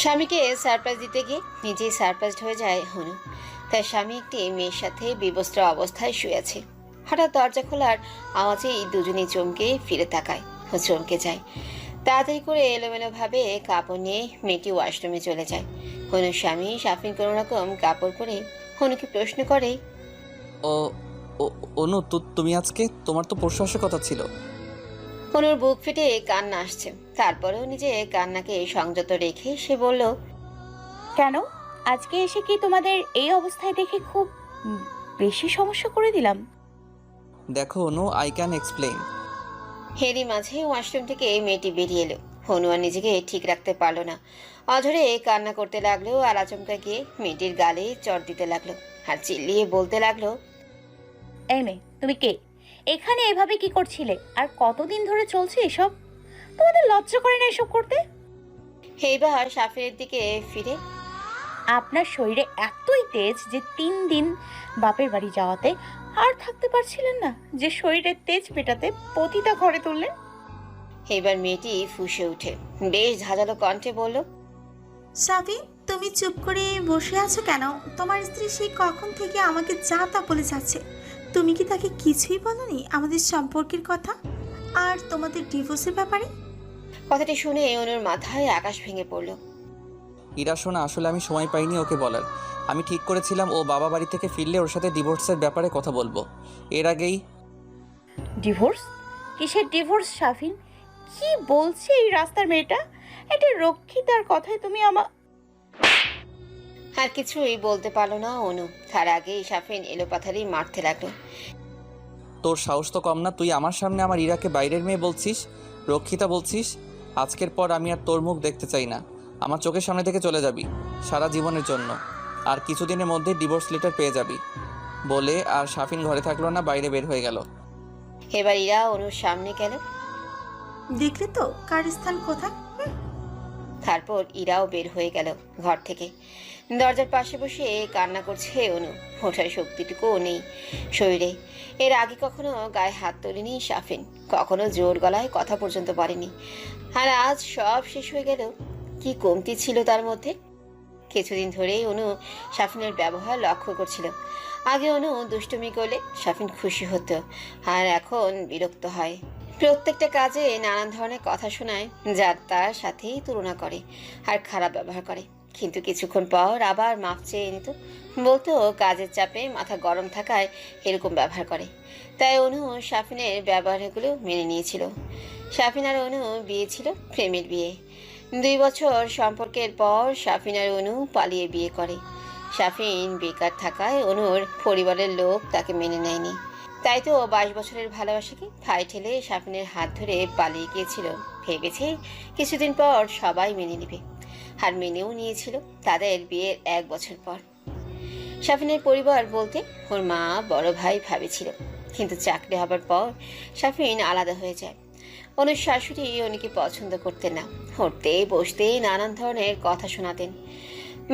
স্বামীকে সারপ্রাইজ দিতে গিয়ে নিজেই সারপ্রাইজড হয়ে যায় হনু। তার স্বামী একটি মেয়ের সাথে বিবস্ত্র অবস্থায় শুয়ে আছে। হঠাৎ দরজা খোলার আওয়াজেই দুজনেই চমকে ফিরে তাকায় ও চমকে যায়। তাড়াতাড়ি করে এলোমেলো ভাবে কাপড় নিয়ে মেয়েটি ওয়াশরুমে চলে যায়। হনুর স্বামী সাফিন কোনো রকম কাপড় পরে হনুকে প্রশ্ন করে, ও ও অনু, তুমি আজকে, তোমার তো পরশু আসার কথা ছিল। হনুর বুক ফেটে কান্না আসছে। তারপরেও নিজে কান্নাকে সংযত রেখে সে বলল, কেন আজকে এসে কি তোমাদের এই অবস্থায় দেখে খুব বেশি সমস্যা করে দিলাম? দেখো অনু, আই ক্যান এক্সপ্লেইন। হেরি মাঝে ওয়াশরুম থেকে মেয়েটি বেরিয়ে এলো। হনু আর নিজেকে ঠিক রাখতে পারলো না। অঝরে কান্না করতে লাগলো আর আচমকা গিয়ে মেয়েটির গালে চড় দিতে লাগলো আর চিল্লিয়ে বলতে লাগলো, এই মেয়ে, তুমি কে? এখানে এভাবে কি করছিলে? আর কতদিন ধরে চলছে এসব? তোমাদের লজ্জা করে না এসব করতে? এইবার সাফিনের দিকে ফিরে, আপনার শরীরে এতই তেজ যে 3 দিন বাপের বাড়ি যাওয়াতে আর থাকতে পারছিলেন না, যে শরীরের তেজ পেটাতে পতিতা ঘরে তুললেন। এবার মেয়েটি ফুঁসে উঠে বেশ ঝাঁঝালো কণ্ঠে বলল, সাফি, তুমি চুপ করে বসে আছো কেন? তোমার স্ত্রী সেই কখন থেকে আমাকে যা তা বলে যাচ্ছে। তুমি কি তাকে কিছুই বলনি আমাদের সম্পর্কের কথা আর তোমাদের ডিভোর্সের ব্যাপারে? কথাটি শুনে অনুর মাথায় আকাশ ভেঙে পড়ল। ইরা শোনা, আসলে আমি সময় পাইনি ওকে বলার। আমি ঠিক করেছিলাম ও বাবা বাড়ি থেকে ফিরলে ওর সাথে ডিভোর্সের ব্যাপারে কথা বলবো। এর আগেই ডিভোর্স? কিসের ডিভোর্স শাফিন? কি বলছে এই রাস্তার মেয়েটা? একটা রক্ষিতার কথায় তুমি আর কিছুই বলতে পারলো না অনু। তার আগেই সাফিন এলোপাথারি মারতে লাগলো। তোর সাহস তো কম না, তুই আমার সামনে আমার ইরাকে বাইরের মেয়ে বলছিস, রক্ষিতা বলছিস। আজকের পর আমি আর তোর মুখ দেখতে চাই না। আমার চোখের সামনে থেকে চলে যাবি সারা জীবনের জন্য। আর কিছুদিনের মধ্যে ডিভোর্স লেটার পেয়ে যাবি বলে আর সাফিন ঘরে থাকলো না, বাইরে বের হয়ে গেল। এবার ইরা অনুর সামনে গেল। দেখলে তো কার স্থান কোথায়। তারপর ইরাও বের হয়ে গেল ঘর থেকে। দরজার পাশে বসে কান্না করছে অনু। ওঠার শক্তিটুকুও নেই শরীরে। এর আগে কখনো গায়ে হাত তোলেনি সাফিন, কখনো জোর গলায় কথা পর্যন্ত বলেনি। আর আজ সব শেষ হয়ে গেল। কি কমতি ছিল তার মধ্যে? কিছুদিন ধরেই অনু সাফিনের ব্যবহার লক্ষ্য করছিল। আগে অনু দুষ্টুমি করলে সাফিন খুশি হতো, আর এখন বিরক্ত হয়। প্রত্যেকটা কাজে নানান ধরনের কথা শোনায়, যার তার সাথেই তুলনা করে আর খারাপ ব্যবহার করে। কিন্তু কিছুক্ষণ পর আবার মাফ চেয়ে নিত, বলতো কাজের চাপে মাথা গরম থাকায় এরকম ব্যবহার করে। তাই অনু সাফিনের ব্যবহারগুলো মেনে নিয়েছিল। সাফিন আর অনু বিয়ে ছিল প্রেমের বিয়ে। 2 বছর সম্পর্কের পর সাফিন আর অনু পালিয়ে বিয়ে করে। সাফিন বেকার থাকায় অনুর পরিবারের লোক তাকে মেনে নেয়নি। তাই তো 22 বছরের ভালোবাসাকে ফাই ঠেলে সাফিনের হাত ধরে পালিয়ে গিয়েছিল, ভেবেছে কিছুদিন পর সবাই মেনে নেবে। আর মেনেও নিয়েছিল তাদের বিয়ের 1 বছর পর। সাফিনের পরিবার বলতে ওর মা, বড় ভাই ভাবেছিল। কিন্তু চাকরি হবার পর সাফিন আলাদা হয়ে যায়। অনুর শাশুড়ি উনিকে পছন্দ করতেন না। উঠতে বসতে নানান ধরনের কথা শোনাতেন,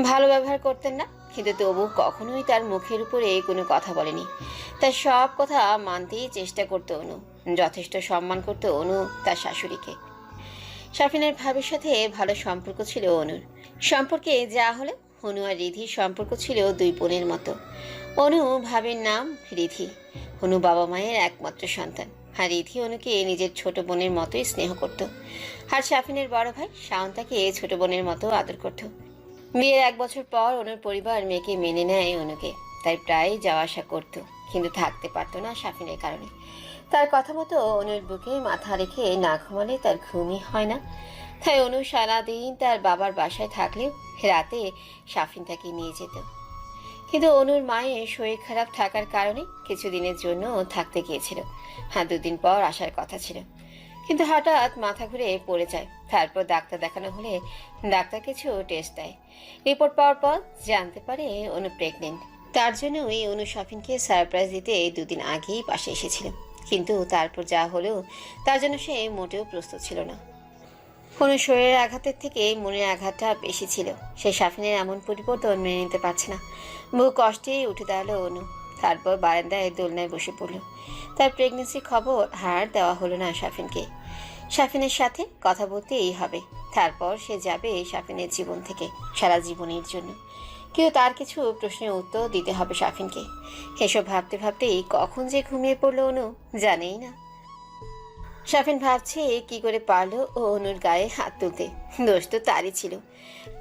ভালো ব্যবহার করতেন না। কিন্তু তবু কখনোই তার মুখের উপরে কোনো কথা বলেনি। তার সব কথা মানতেই চেষ্টা করতো অনু। যথেষ্ট সম্মান করতো অনু তার শাশুড়িকে। সাফিনের ভাবির সাথে ভালো সম্পর্ক ছিল অনুর। সম্পর্কে যা হলে অনু আর রিধির সম্পর্ক ছিল 2 বোনের মতো। অনু ভাবির নাম রিধি। অনু বাবা মায়ের একমাত্র সন্তান। আর রিধি অনুকে নিজের ছোট বোনের মতোই স্নেহ করত। আর সাফিনের বড় ভাই শাওন তাকে ছোট বোনের মতো আদর করত। বিয়ের 1 বছর পর অনুর পরিবার মেয়েকে মেনে নেয় অনুকে। তাই প্রায় যাওয়া আসা করত, কিন্তু থাকতে পারতো না সাফিনের কারণে। তার কথা মতো অনুর বুকে মাথা রেখে না ঘুমালে তার ঘুমই হয় না। তাই অনু সারাদিন তার বাবার বাসায় থাকলেও রাতে সাফিন তাকে নিয়ে যেত। কিন্তু অনুর মায়ের শরীর খারাপ থাকার কারণে কিছুদিনের জন্য থাকতে গিয়েছিল। 2 দিন পর আসার কথা ছিল, কিন্তু হঠাৎ মাথা ঘুরে পড়ে যায়। তারপর ডাক্তার দেখানো হলে ডাক্তার কিছু টেস্ট দেয়। রিপোর্ট পাওয়ার পর জানতে পারে অনু প্রেগনেন্ট। তার জন্যই অনু সাফিনকে সারপ্রাইজ দিতে 2 দিন আগেই পাশে এসেছিল। কিন্তু তারপর যা হলেও তার জন্য সে মোটেও প্রস্তুত ছিল না। কোনো শরীরের আঘাতের থেকে মনের আঘাতটা বেশি ছিল। সে সাফিনের এমন পরিবর্তন মেনে নিতে পারছে না। বহু কষ্টেই উঠে দাঁড়ালো অনু। তারপর বারান্দায় দোলনায় বসে পড়ল। তার প্রেগনেন্সির খবর আর দেওয়া হলো না সাফিনকে। শাফিনের সাথে কথা বলতেই হবে। তারপর সে যাবে শাফিনের জীবন থেকে সারা জীবনের জন্য। কিন্তু তার কিছু প্রশ্নের উত্তর দিতে হবে শাফিনকে। এসব ভাবতে ভাবতেই কখন যে ঘুমিয়ে পড়লো অনু জানেই না। শাফিন ভাবছে কি করে পারলো ও অনুর গায়ে হাত তুলতে। দোষ তো তারই ছিল।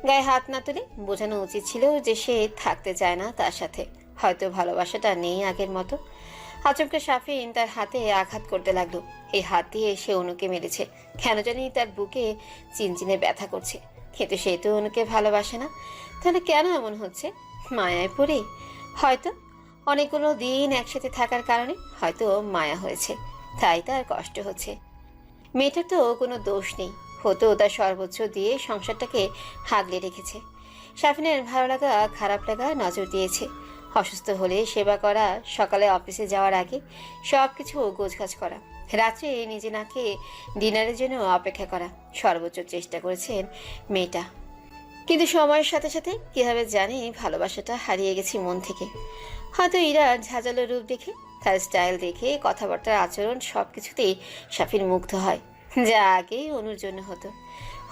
গায়ে হাত না তুলে বোঝানো উচিত ছিল যে সে থাকতে চায় না তার সাথে। হয়তো ভালোবাসাটা নেই আগের মতো। আচমকা শাফিন তার হাতে আঘাত করতে লাগলো। এই হাত দিয়ে সে অনুকে মেরেছে। কেন জানি তার বুকে চিনচিনে ব্যথা করছে। কিন্তু সে তো অনুকে ভালোবাসে না। তাহলে কেন এমন হচ্ছে? মায়ায় পড়ে? হয়তো অনেকগুলো দিন একসাথে থাকার কারণে হয়তো মায়া হয়েছে, তাই তার কষ্ট হচ্ছে। মেয়েটার তো কোনো দোষ নেই। হতো তার সর্বোচ্চ দিয়ে সংসারটাকে হাগলে রেখেছে। শাফিনের ভালো লাগা খারাপ লাগা নজর দিয়েছে। অসুস্থ হলে সেবা করা, সকালে অফিসে যাওয়ার আগে সব কিছু গোছগাছ করা, রাত্রে নিজে না খেয়ে ডিনারের জন্য অপেক্ষা করা, সর্বোচ্চ চেষ্টা করেছেন মেয়েটা। কিন্তু সময়ের সাথে সাথে কীভাবে জানি ভালোবাসাটা হারিয়ে গেছি মন থেকে। হয়তো ইরার ঝাঁঝালো রূপ দেখে, তার স্টাইল দেখে, কথাবার্তার আচরণ সব কিছুতেই শাফিন মুগ্ধ হয়, যা আগেই অনুর জন্য হতো।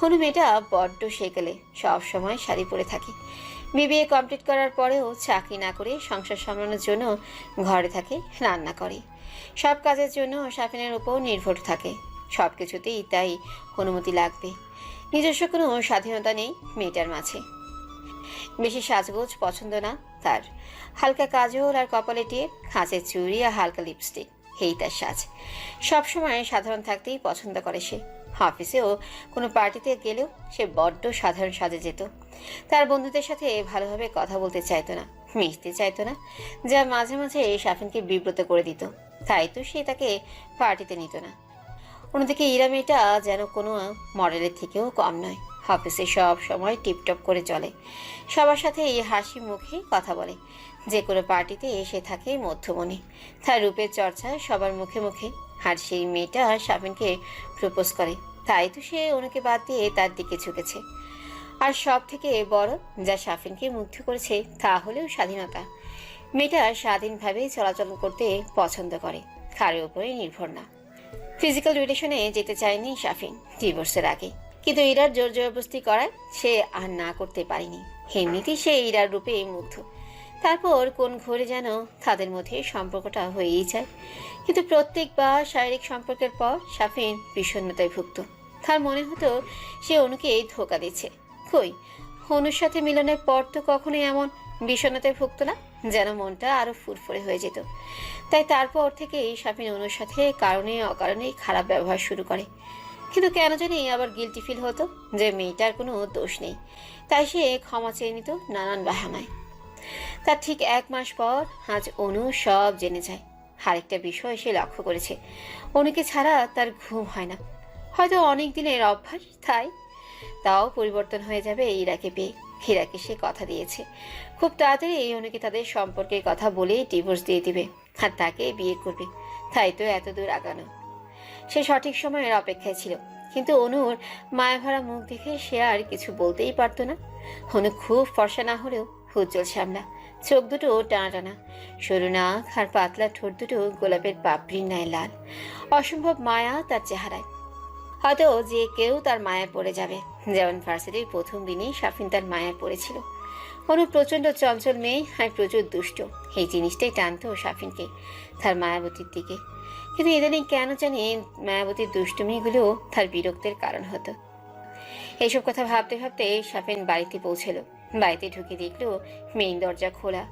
অনু মেয়েটা বড্ড সেকেলে, সব সময় শাড়ি পরে থাকে। বিবিএ কমপ্লিট করার পরেও চাকরি না করে সংসার সামলানোর জন্য ঘরে থাকে, রান্না করে। সব কাজের জন্য শাফিনের উপর নির্ভর থাকে। সব কিছুতেই তাই অনুমতি লাগবে। নিজস্ব কোনো স্বাধীনতা নেই মেয়েটার মাঝে। বেশি সাজগোজ পছন্দ না তার। হালকা কাজল আর কপালে টিপ, হাঁচের চুড়ি আর হালকা লিপস্টিক, এই তার সাজ। সবসময় সাধারণ থাকতেই পছন্দ করে সে। অফিসেও কোনো পার্টিতে গেলেও সে বড্ড সাধারণ সাজে যেত। তার বন্ধুদের সাথে ভালোভাবে কথা বলতে চাইতো না, মিশতে চাইতো না, যা মাঝে মাঝে শাফিনকে বিব্রত করে দিত। তাই তো সে তাকে পার্টিতে নিত না। অন্যদিকে ইরা মেয়েটা যেন কোনো মডেলের থেকেও কম নয়। অফিসে সব সময় টিপটপ করে চলে, সবার সাথে এই হাসি মুখে কথা বলে। যে কোনো পার্টিতে এসে থাকে মধ্যমণি। তার রূপের চর্চা সবার মুখে মুখে। আর সেই মেয়েটা শাফিনকে প্রপোজ করে, তাই তো সে অনুকে বাদ দিয়ে তার দিকে ঝুঁকেছে। আর সব থেকে বড় যা শাফিনকে মুগ্ধ করেছে তা হলেও স্বাধীনতা। মেয়েটা স্বাধীনভাবে চলাচল করতে পছন্দ করে, কারোর উপরে নির্ভর না। ফিজিক্যাল রিলেশনে যেতে চায়নি শাফিন ডিভোর্সের আগে, কিন্তু ইরার জোর জবরদস্তি করায় সে আর না করতে পারেনি। এমনিতেই সে ইরার রূপে মুগ্ধ। তারপর কোন ঘরে যেন তাদের মধ্যে সম্পর্কটা হয়েই যায়। কিন্তু প্রত্যেকবার শারীরিক সম্পর্কের পর শাফিন বিষণ্ণতায় ভুগত। তার মনে হতো সে অনুকে ধোঁকা দিচ্ছে। কই, অনুর সাথে মিলনের পর তো কখনোই এমন বিষণ্ণতায় ভুগত না, যেন মনটা আরো ফুরফুরে হয়ে যেত। তাই তারপর থেকেই শাফিন অনুর সাথে কারণে অকারণেই খারাপ ব্যবহার শুরু করে। কিন্তু কেন জানি আবার গিল্টি ফিল হতো যে মেয়েটার কোনো দোষ নেই, তাই সে ক্ষমা চেয়ে নিত নানান বাহানায়। তার ঠিক 1 মাস পর আজ অনু সব জেনে যায়। আরেকটা বিষয় সে লক্ষ্য করেছে, অনুকে ছাড়া তার ঘুম হয় না। হয়তো অনেক দিনের অভ্যাস, তাও পরিবর্তন হয়ে যাবে ইরাকে পেয়ে। হীরাকে সে কথা দিয়েছে খুব তাড়াতাড়ি অনুকে তাদের সম্পর্কের কথা বলেই ডিভোর্স দিয়ে দিবে আর তাকে বিয়ে করবে। তাই তো এত দূর আগানো। সে সঠিক সময়ের অপেক্ষায় ছিল, কিন্তু অনুর মায়াভরা মুখ দেখে সে আর কিছু বলতেই পারতো না। অনু খুব ফর্সা না হলেও উজ্জ্বল সামনা, চোখ দুটো টানা টানা, সরু নাক আর পাতলা ঠোঁট দুটো গোলাপের পাপড়ির ন্যায় লাল। অসম্ভব মায়া তার চেহারায়। হয়তো যে কেউ তার মায়ায় পড়ে যাবে, যেমন ভার্সিটির প্রথম দিনেই শাফিন তার মায়ায় পড়েছিল। অনু প্রচণ্ড চঞ্চল মেয়ে আর প্রচুর দুষ্ট, এই জিনিসটাই টানতো শাফিনকে তার মায়াবতীর দিকে। কিন্তু ইদানিং কেন জানি মায়াবতীর দুষ্টুমিগুলো তার বিরক্তের কারণ হতো। এইসব কথা ভাবতে ভাবতে শাফিন বাড়িতে পৌঁছলো। বাড়িতে ঢুকে দেখলো মেইন দরজা খোলা।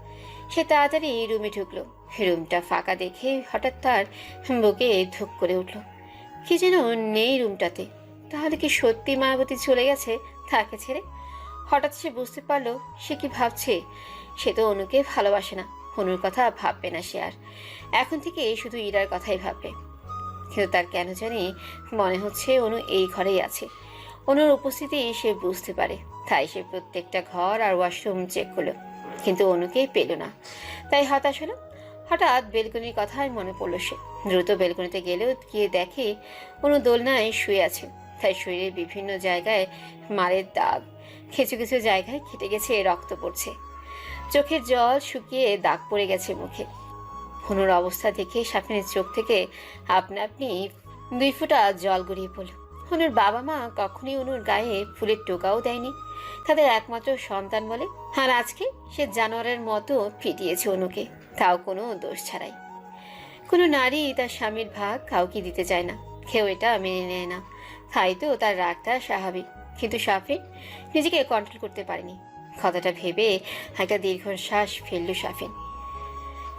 সে তাড়াতাড়ি রুমে ঢুকলো। রুমটা ফাঁকা দেখে হঠাৎ তার বুকে ধুক করে উঠল। কি যেন নেই রুমটাতে। তাহলে কি সত্যি মায়াবতী চলে গেছে তাকে ছেড়ে? হঠাৎ সে বুঝতে পারলো সে কি ভাবছে। সে তো অনুকে ভালোবাসে না, অনুর কথা ভাববে না সে আর। এখন থেকে শুধু ইরার কথাই ভাববে। কিন্তু তার কেন জানি মনে হচ্ছে অনু এই ঘরেই আছে। অনুর উপস্থিতি সে বুঝতে পারে, তাই সে প্রত্যেকটা ঘর আর ওয়াশরুম চেক করলো, কিন্তু অনুকেই পেল না। তাই হতাশ হলো। হঠাৎ বেলকনির কথাই মনে পড়লো সে। দ্রুত বেলকনিতে গেলেও গিয়ে দেখে অনু দোলনায় শুয়ে আছে। তাই শরীরের বিভিন্ন জায়গায় মারের দাগ, কিছু কিছু জায়গায় কেটে গেছে, রক্ত পড়ছে। চোখের জল শুকিয়ে দাগ পড়ে গেছে মুখে। অনুর অবস্থা দেখে শাফিনের চোখ থেকে আপনা আপনি 2 ফোঁটা জল গড়িয়ে পড়ল। অনুর বাবা মা কখনোই অনুর গায়ে ফুলের টোকাও দেয়নি, তাদের একমাত্র সন্তান বলে। আর আজকে সে জানোয়ারের মতো পিটিয়েছে অনুকে, তাও কোনো দোষ ছাড়াই। কোনো নারী তার স্বামীর ভাগ কাউকে দিতে চায় না, কেউ এটা মেনে নেয় না, তাই তো তার রাগটা স্বাভাবিক। কিন্তু সাফিন নিজেকে কন্ট্রোল করতে পারেনি। কথাটা ভেবে একটা দীর্ঘশ্বাস ফেলল সাফিন।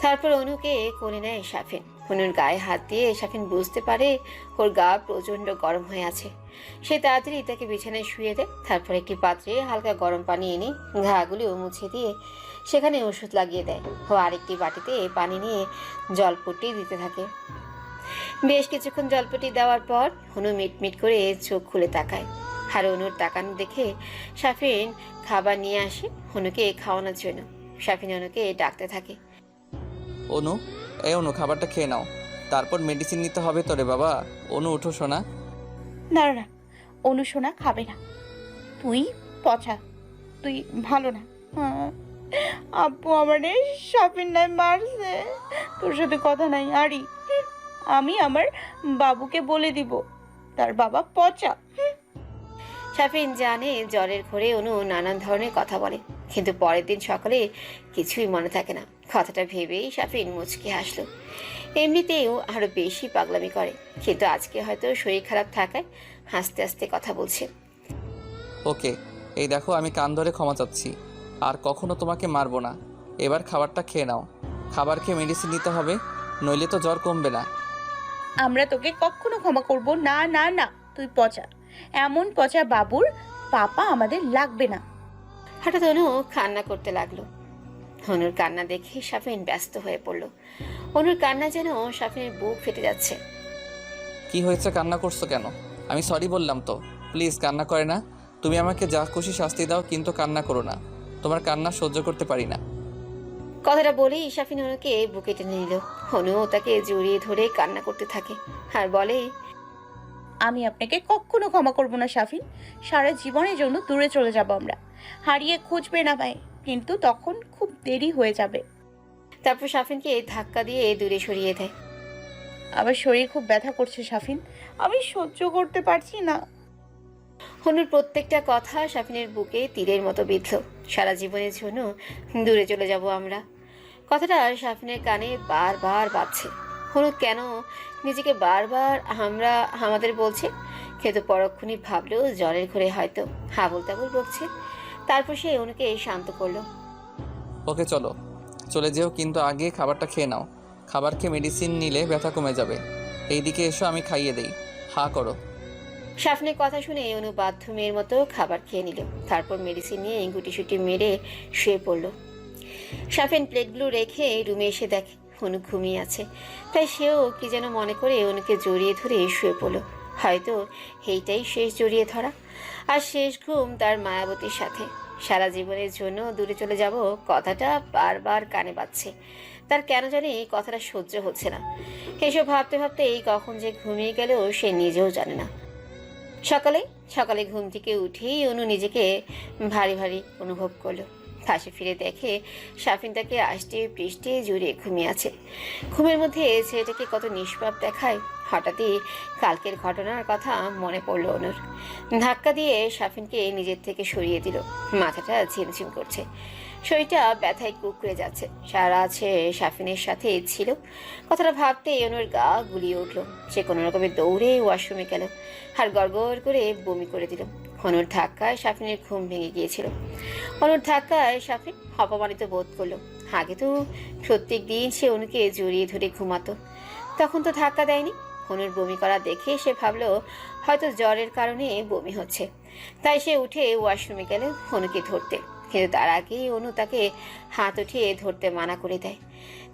তারপর অনুকে কোলে নেয় সাফিন। অনুর গায়ে হাত দিয়ে সাফিন বুঝতে পারে ওর গা প্রচণ্ড গরম হয়ে আছে। সে তাড়াতাড়ি তাকে বিছানায় শুয়ে দেয়। তারপর একটি পাত্রে হালকা গরম পানি এনে ঘাগুলো মুছে দিয়ে সেখানে ওষুধ লাগিয়ে দেয়। ও আরেকটি বাটিতে পানি নিয়ে জলপট্টি দিতে থাকে। বেশ কিছুক্ষণ জলপট্টি দেওয়ার পর অনু মিটমিট করে চোখ খুলে তাকায়। আর অনুর তাকানো দেখে সাফিন খাবার নিয়ে আসে অনুকে খাওয়ানোর জন্য। সাফিন অনুকে ডাকতে থাকে। অনু, অনু খাবারটা খেয়ে নাও, তারপর মেডিসিন নিতে হবে তো রে বাবা। অনু উঠো শোনা। না না, অনুশোনা খাবে না। তুই পচা, তুই ভালো না। আব্বু আমারে সাফিন নাই মারছে। তোর সাথে কথা নাই আরি। আমি আমার বাবুকে বলে দিব তার বাবা পচা। সাফিন জানে জ্বরের ঘোরে অনু নানান ধরনের কথা বলে, কিন্তু পরের দিন সকালে কিছুই মনে থাকে না। কথাটা ভেবেই সাফিন মুচকি হাসলো। এমনিতেও আরো বেশি পাগলামি করে, কিন্তু আজকে হয়তো শরীর খারাপ থাকায় হাসতে হাসতে কথা বলছে। ওকে, এই দেখো আমি কান ধরে ক্ষমা চাচ্ছি, আর কখনো তোমাকে মারবো না। এবার খাবারটা খেয়ে নাও। খাবার খেয়ে মেডিসিন নিতে হবে, নইলে তো জ্বর কমবে না। আমরা তোকে কখনো ক্ষমা করব না। না না, তুই পচা, এমন পচা বাবুর পাপা আমাদের লাগবে না। হঠাৎ অনু কান্না করতে লাগলো। অনুর কান্না দেখে সাফিন ব্যস্ত হয়ে পড়ল। অনুর কান্না যেন সাফিনের বুক ফেটে যাচ্ছে। কি হয়েছে, কান্না করছো কেন? আমি সরি বললাম তো। প্লিজ কান্না করে না। তুমি আমাকে যা খুশি শাস্তি দাও, কিন্তু কান্না করো না। তোমার কান্না সহ্য করতে পারি না। কথাটা বলেই সাফিন অনুকে বুকে টেনে নিল। অনু তাকে জড়িয়ে ধরে কান্না করতে থাকে আর বলে, আমি আপনাকে কখনো ক্ষমা করব না সাফিন। সারা জীবনের জন্য দূরে চলে যাব আমরা। হারিয়ে খুঁজবে না ভাই, কিন্তু তখন খুব দেরি হয়ে যাবে। তারপর সাফিনকে ধাক্কা দিয়ে দূরে সরিয়ে দেয়। আমার শরীর খুব ব্যথা করছে সাফিন, আমি সহ্য করতে পারছি না। অনুর প্রত্যেকটা কথা সাফিনের বুকে তীরের মতো বিঁধল। সারা জীবনের জন্য দূরে চলে যাব আমরা, কথাটা সাফিনের কানে বারবার বাজছে। অনু কেন নিজেকে বারবার আমরা আমাদের বলছে, কিন্তু পরক্ষণই ভাবলেও জ্বরের ঘরে হয়তো হাবল তাবল বকছে। তারপর সে অনুকে শান্ত করলো। ওকে চলো, চলে যেও, কিন্তু আগে খাবারটা খেয়ে নাও। খাবার খেয়ে মেডিসিন নিলে ব্যথা কমে যাবে। এইদিকে এসো, আমি খাইয়ে দেই। হা করো। সাফিনের কথা শুনে অনু বাধ্য মেয়ের মতো খাবার খেয়ে নিল। তারপর মেডিসিন নিয়ে গুটিসুটি মেরে শুয়ে পড়ল। সাফিন প্লেটগুলো রেখে রুমে এসে দেখে অনু ঘুমিয়ে আছে। তাই সেও কি যেন মনে করে অনুকে জড়িয়ে ধরে শুয়ে পড়ল। হয়তো এইটাই শেষ জড়িয়ে ধরা, আর শেষ ঘুম তার মায়াবতীর সাথে। সারা জীবনের জন্য দূরে চলে যাব কথাটা বারবার কানে বাজছে। তার কেন জানি কথাটা সহ্য হচ্ছে না। এসব ভাবতে ভাবতে কখন যে ঘুমিয়ে গেল সে নিজেও জানে না। সকালে সকালে ঘুম থেকে উঠেই অনু নিজেকে ভারী ভারী অনুভব করলো। পাশে ফিরে দেখে সাফিন তাকে আষ্টে পৃষ্ঠে জড়িয়ে ঘুমিয়ে আছে। ঘুমের মধ্যে ছেলেটাকে কত নিষ্পাপ দেখায়। হঠাৎই কালকের ঘটনার কথা মনে পড়লো অনুর। ধাক্কা দিয়ে সাফিনকে নিজের থেকে সরিয়ে দিল। মাথাটা ঝিমঝিম করছে, শরীরটা ব্যথায় কুকড়ে যাচ্ছে। সারা আছে সাফিনের সাথে ছিল। কথাটা ভাবতে অনুর গা গুলিয়ে উঠলো। সে কোনো রকমে দৌড়ে ওয়াশরুমে গেল আর গড়গড় করে বমি করে দিল। অনুর ধাক্কায় সাফিনের ঘুম ভেঙে গিয়েছিল। অনুর ধাক্কায় সাফিন অপমানিত বোধ করলো। আগে তো প্রত্যেক দিন সে অনুকে জড়িয়ে ধরে ঘুমাতো, তখন তো ধাক্কা দেয়নি। অনুর বমি করা দেখে সে ভাবলো হয়তো জ্বরের কারণে বমি হচ্ছে। তাই সে উঠে ওয়াশরুমে গেল অনুকে ধরতে, কিন্তু তার আগেই অনু তাকে হাত উঠিয়ে ধরতে মানা করে দেয়।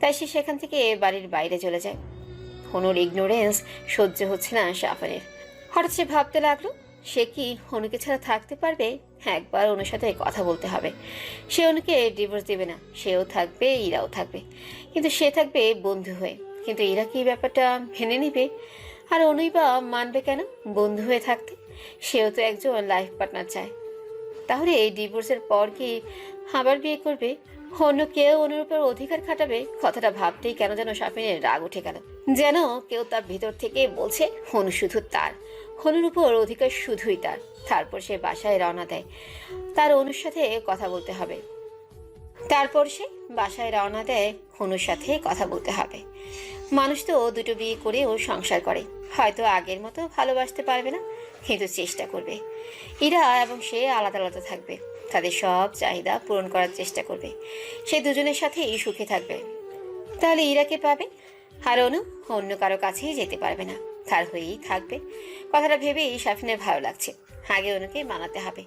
তাই সে সেখান থেকে বাড়ির বাইরে চলে যায়। অনুর ইগনোরেন্স সহ্য হচ্ছে না সাফিনের। হঠাৎ সে ভাবতে লাগলো, সে কি অনুকে ছাড়া থাকতে পারবে? একবার অনুর সাথে কথা বলতে হবে। সে অনুকে ডিভোর্স দেবে না, সেও থাকবে, ইরাও থাকবে, কিন্তু সে থাকবে বন্ধু হয়ে। কিন্তু ইরা কি ব্যাপারটা মেনে নিবে? আর অনুই বা মানবে কেন বন্ধু হয়ে থাকতে? সেও তো একজন লাইফ পার্টনার চায়। তাহলে এই ডিভোর্সের পর কি আবার বিয়ে করবে? অন্য কেউ অনুর উপর অধিকার খাটাবে কথাটা ভাবতেই কেন যেন সাফিনের রাগ উঠে গেল। যেন কেউ তার ভিতর থেকে বলছে অনু শুধু তার, অনুর উপর অধিকার শুধুই তার। তারপর সে বাসায় রওনা দেয়, তার অনুর সাথে কথা বলতে হবে। অনুর সাথে কথা বলতে হবে। মানুষ তো দুটো বিয়ে করেও সংসার করে, হয়তো আগের মতো ভালোবাসতে পারবে না, কিন্তু চেষ্টা করবে। ইরা এবং সে আলাদা আলাদা থাকবে, তাদের সব চাহিদা পূরণ করার চেষ্টা করবে। সে দুজনের সাথেই সুখে থাকবে। তাহলে ইরাকে পাবে, আর অনু অন্য কারো কাছেই যেতে পারবে না, তার হয়েই থাকবে। কথাটা ভেবেই সাফিনের ভালো লাগছে। আগে অনুকে মানাতে হবে,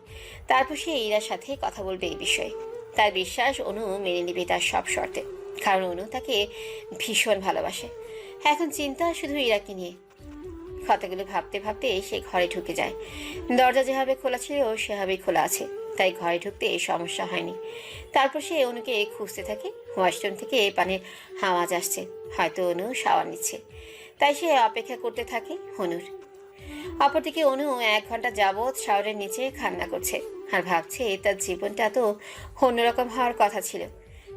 তারপর সে ইরার সাথে কথা বলবে এই বিষয়ে। তার বিশ্বাস অনু মেনে নেবে তার সব শর্তে, কারণ অনু তাকে ভীষণ ভালোবাসে। এখন চিন্তা শুধু ইরাকে নিয়ে। কথাগুলো ভাবতে ভাবতে সে ঘরে ঢুকে যায়। দরজা যেভাবে খোলা ছিল সেভাবেই খোলা আছে, তাই ঘরে ঢুকতে সমস্যা হয়নি। তারপর সে অনুকে খুঁজতে থাকে। ওয়াশরুম থেকে পানির আওয়াজ আসছে, হয়তো অনু শাওয়ার নিচ্ছে, তাই সে অপেক্ষা করতে থাকে অনুর। অপরদিকে অনু 1 ঘন্টা যাবৎ শাওয়ারের নিচে কান্না করছে, আর ভাবছে তার জীবনটা তো অন্যরকম হওয়ার কথা ছিল।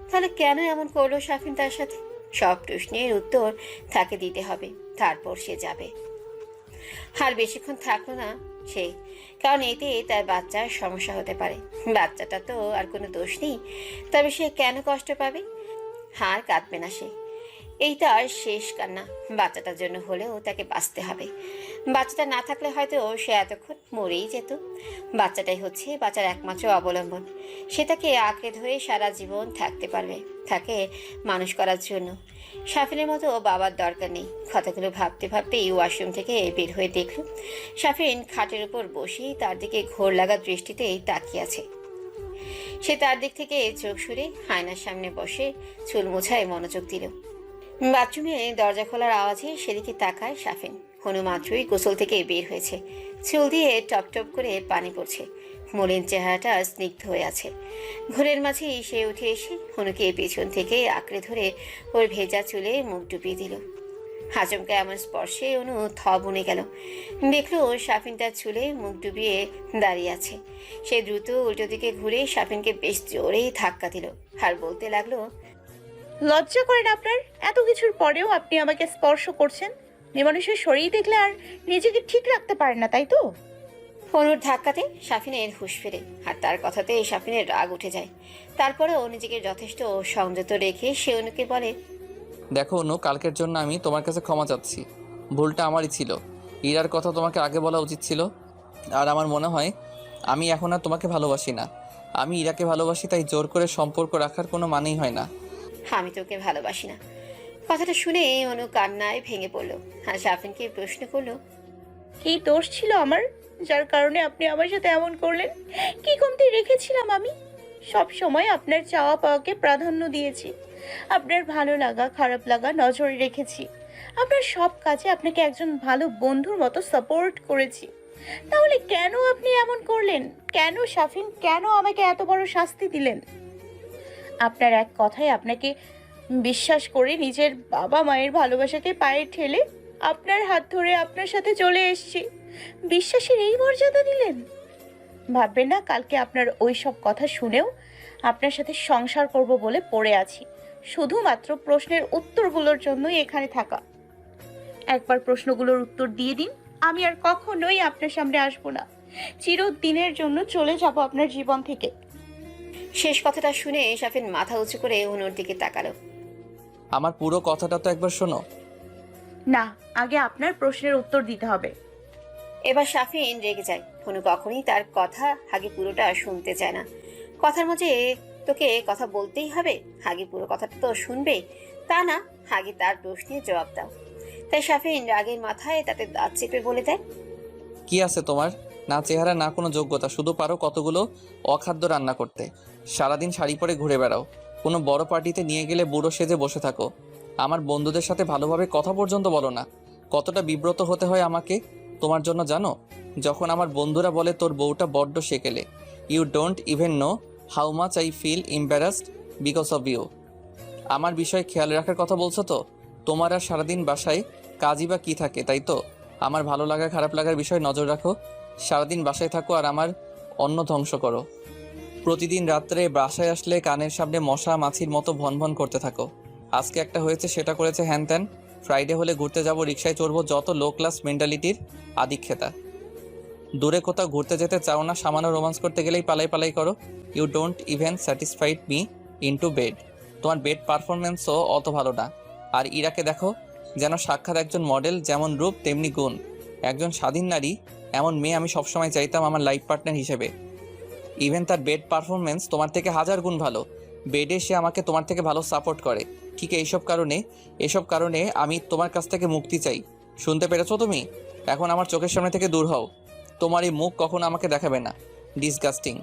তাহলে কেন এমন করলো সাফিন তার সাথে? সব প্রশ্নের উত্তর তাকে দিতে হবে, তারপর সে যাবে। আর বেশিক্ষণ থাকলো না সে, কারণ এতে তার বাচ্চার সমস্যা হতে পারে। বাচ্চাটা তো আর কোনো দোষ নেই, তবে সে কেন কষ্ট পাবে? আর কাঁদবে না সে, এই তার শেষ কান্না। বাচ্চাটার জন্য হলেও তাকে বাঁচতে হবে। বাচ্চাটা না থাকলে হয়তো সে এতক্ষণ মরেই যেত। বাচ্চাটাই হচ্ছে বাচ্চার একমাত্র অবলম্বন। সে তাকে আঁকড়ে ধরে সারা জীবন থাকতে পারবে, তাকে মানুষ করার জন্য। সাফিনের মতো বাবার দরকার নেই। কথাগুলো ভাবতে ভাবতেই ওয়াশরুম থেকে বের হয়ে দেখল সাফিন খাটের উপর বসেই তার দিকে ঘোর লাগা দৃষ্টিতেই তাকিয়ে আছে। সে তার দিক থেকে চোখ সরে আয়নার সামনে বসে চুল মোছায় মনোযোগ দিল। বাথরুমে দরজা খোলার আওয়াজে সেদিকে তাকায় সাফিন। অনু মাত্রই গোসল থেকে বের হয়েছে, চুল দিয়ে টপ টপ করে পানি পড়ছে, মলিন চেহারাটা স্নিগ্ধ হয়ে আছে। ঘরের মাঝেই সে উঠে এসে অনুকে পেছন থেকে আঁকড়ে ধরে ওর ভেজা চুলে মুখ ডুবিয়ে দিল। আচমকা এমন স্পর্শে অনু থ বনে গেল। দেখলো সাফিন তার চুলে মুখ ডুবিয়ে দাঁড়িয়ে আছে। সে দ্রুত উল্টো দিকে ঘুরে সাফিনকে বেশ জোরেই ধাক্কা দিল, আর বলতে লাগলো, লজ্জা করেন আপনার? এত কিছুর পরেও আপনি আমাকে স্পর্শ করছেন। মেয়েমানুষের শরীর দেখলে আর নিজেকে ঠিক রাখতে পারেন না, তাই তো? অনুর ধাক্কাতে সাফিনের হুঁশ ফেরে, আর তার কথাতে সাফিনের রাগ উঠে যায়। তারপরেও নিজেকে যথেষ্ট সংযত রেখে সে অনুকে বলে, দেখো অনু, কালকের জন্য আমি তোমার কাছে ক্ষমা চাচ্ছি। ভুলটা আমারই ছিল। ইরার কথা তোমাকে আগে বলা উচিত ছিল। আর আমার মনে হয় আমি এখন আর তোমাকে ভালোবাসি না, আমি ইরাকে ভালোবাসি। তাই জোর করে সম্পর্ক রাখার কোনো মানেই হয় না। আমি তোকে ভালোবাসি না। কথাটা শুনে অনু কান্নায় ভেঙে পড়লো, আর সাফিনকে প্রশ্ন করলো, কি দোষ ছিল আমার যার কারণে আপনি আমার সাথে এমন করলেন? কি কমতি রেখেছিলাম আমি? সব সময় আপনার চাওয়া পাওয়াকে প্রাধান্য দিয়েছি, আপনার ভালো লাগা খারাপ লাগা নজরে রেখেছি, আপনার সব কাজে আপনাকে একজন ভালো বন্ধুর মতো সাপোর্ট করেছি। তাহলে কেন আপনি এমন করলেন? কেন শাফিন, কেন আমাকে এত বড় শাস্তি দিলেন? আপনার এক কথায় আপনাকে বিশ্বাস করে নিজের বাবা মায়ের ভালোবাসাকে পায়ে ঠেলে আপনার হাত ধরে আপনার সাথে চলে এসেছি। বিশ্বাসের এই মর্যাদা দিলেন? ভাববেন না কালকে আপনার ওই সব কথা শুনেও আপনার সাথে সংসার করব বলে পড়ে আছি, শুধুমাত্র প্রশ্নের উত্তরগুলোর জন্যই এখানে থাকা। একবার প্রশ্নগুলোর উত্তর দিয়ে দিন, আমি আর কখনোই আপনার সামনে আসবো না। চিরদিনের জন্য চলে যাব আপনার জীবন থেকে। শেষ কথাটা শুনে সাফিন মাথা উঁচু করে অনুর দিকে তাকালো। আমার পুরো কথাটা তো একবার শোনো। না, আগে আপনার প্রশ্নের উত্তর দিতে হবে। এবার সাফিন রেগে যায়। অনু কখনই তার কথা আগে পুরোটা শুনতে চায় না। কথার মাঝে তোকে কথা বলতেই হবে, আগে পুরো কথাটা তো শুনবে, তা না আগে তার প্রশ্নের জবাব দাও। তাই সাফিন রাগের মাথায় তাতে দাঁত চেপে বলে দেয়, কি আছে তোমার? না চেহারা, না কোনো যোগ্যতা, শুধু পারো কতগুলো অখাদ্য রান্না করতে। সারাদিন শাড়ি পরে ঘুরে বেড়াও, কোনো বড় পার্টিতে নিয়ে গেলে বুড়ো সেজে বসে থাকো। আমার বন্ধুদের সাথে ভালোভাবে কথা পর্যন্ত বলো না। কতটা বিব্রত হতে হয় আমাকে তোমার জন্য জানো? যখন আমার বন্ধুরা বলে তোর বউটা বড্ড সেকেলে। You don't even know how much I feel embarrassed because of you. আমার বিষয়ে খেয়াল রাখার কথা বলছো তো? তোমার আর সারাদিন বাসায় কাজই বা কী থাকে, তাই তো? আমার ভালো লাগা খারাপ লাগার বিষয়ে নজর রাখো, সারাদিন বাসায় থাকো আর আমার অন্ন ধ্বংস করো। প্রতিদিন রাত্রে বাসায় আসলে কানের সামনে মশা মাছির মতো ভনভন করতে থাকো। আজকে একটা হয়েছে, সেটা করেছে, হ্যান ত্যান। ফ্রাইডে হলে ঘুরতে যাব, রিকশায় চড়বো, যত লো ক্লাস মেন্টালিটির আদিক্ষেতা। দূরে কোথাও ঘুরতে যেতে চাও না, সামান্য রোমান্স করতে গেলেই পালাই পালাই করো। You don't even satisfied me into bed. তোমার বেড পারফরমেন্সও অত ভালো না। আর ইরাকে দেখো, যেন সাক্ষাৎ একজন মডেল, যেমন রূপ তেমনি গুণ। একজন স্বাধীন নারী, এমন মেয়ে আমি সবসময় চাইতাম আমার লাইফ পার্টনার হিসেবে। ইভেন তার বেড পারফরমেন্স তোমার থেকে 1000 গুণ ভালো। বেডে সে আমাকে তোমার থেকে ভালো সাপোর্ট করে। ঠিক এসব কারণে আমি তোমার কাছ থেকে মুক্তি চাই। শুনতে পেরেছো তুমি? এখন আমার চোখের সামনে থেকে দূর হও। তোমার এই মুখ কখনো আমাকে দেখাবে না। ডিসগাস্টিং।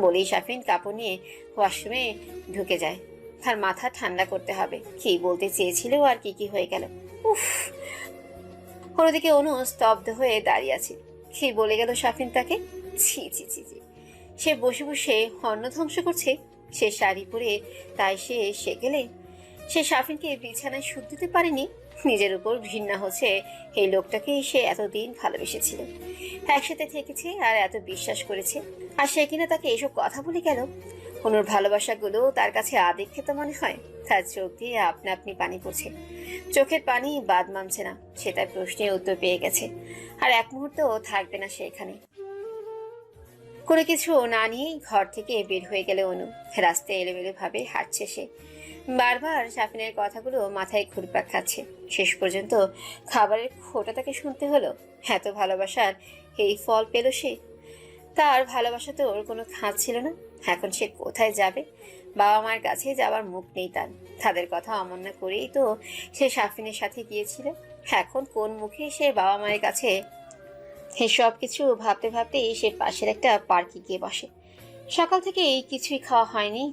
বলেই শাফিন কাপড় নিয়ে ওয়াশরুমে ঢুকে যায়। তার মাথা ঠান্ডা করতে হবে। কি বলতে চেয়েছিল আর কি হয়ে গেল। উফ। অন্যদিকে অনু স্তব্ধ হয়ে দাঁড়িয়ে আছে। কি বলে গেল শাফিন তাকে? ছি ছি ছি ছি। সে বসে বসে অন্ন ধ্বংস করছে। সে শাড়ি পরে তাই সে গেলে সে শাফিনকে বিছানায় সুখ দিতে পারেনি। নিজের উপর ঘৃণা হচ্ছে। এই লোকটাকেই সে এতদিন ভালোবেসেছিল, একসাথে থেকেছে আর এত বিশ্বাস করেছে, আর সে কিনা তাকে এসব কথা বলে গেল। অনুর ভালোবাসাগুলো তার কাছে আদিক্ষেতা মনে হয়। তার চোখ দিয়ে আপনা আপনি পানি পড়ছে। চোখের পানি বাদ মানছে না। সে তার প্রশ্নের উত্তর পেয়ে গেছে, আর এক মুহূর্তও থাকবে না সে এখানে। কোনো কিছু না নিয়েই ঘর থেকে বের হয়ে গেলে অনু। রাস্তায় এলোমেলো ভাবে হাঁটছে সে। বারবার শাফিনের কথাগুলো মাথায় ঘুরপাক খাচ্ছে। শেষ পর্যন্ত খাবারের খোঁটা তাকে শুনতে হলো। এত ভালোবাসার এই ফল পেল সে। তার ভালোবাসা তো ওর কোনো খাঁজ ছিল না। এখন সে কোথায় যাবে? বাবা মার কাছে যাওয়ার মুখ নেই তার। তাদের কথা অমান্য করেই তো সে শাফিনের সাথে গিয়েছিল। এখন কোন মুখে সে বাবা মায়ের কাছে? সব কিছু ভাবতে ভাবতেই সে পাশের একটা পার্কে গিয়ে বসে। সকাল থেকে কিছুই খাওয়া হয়নি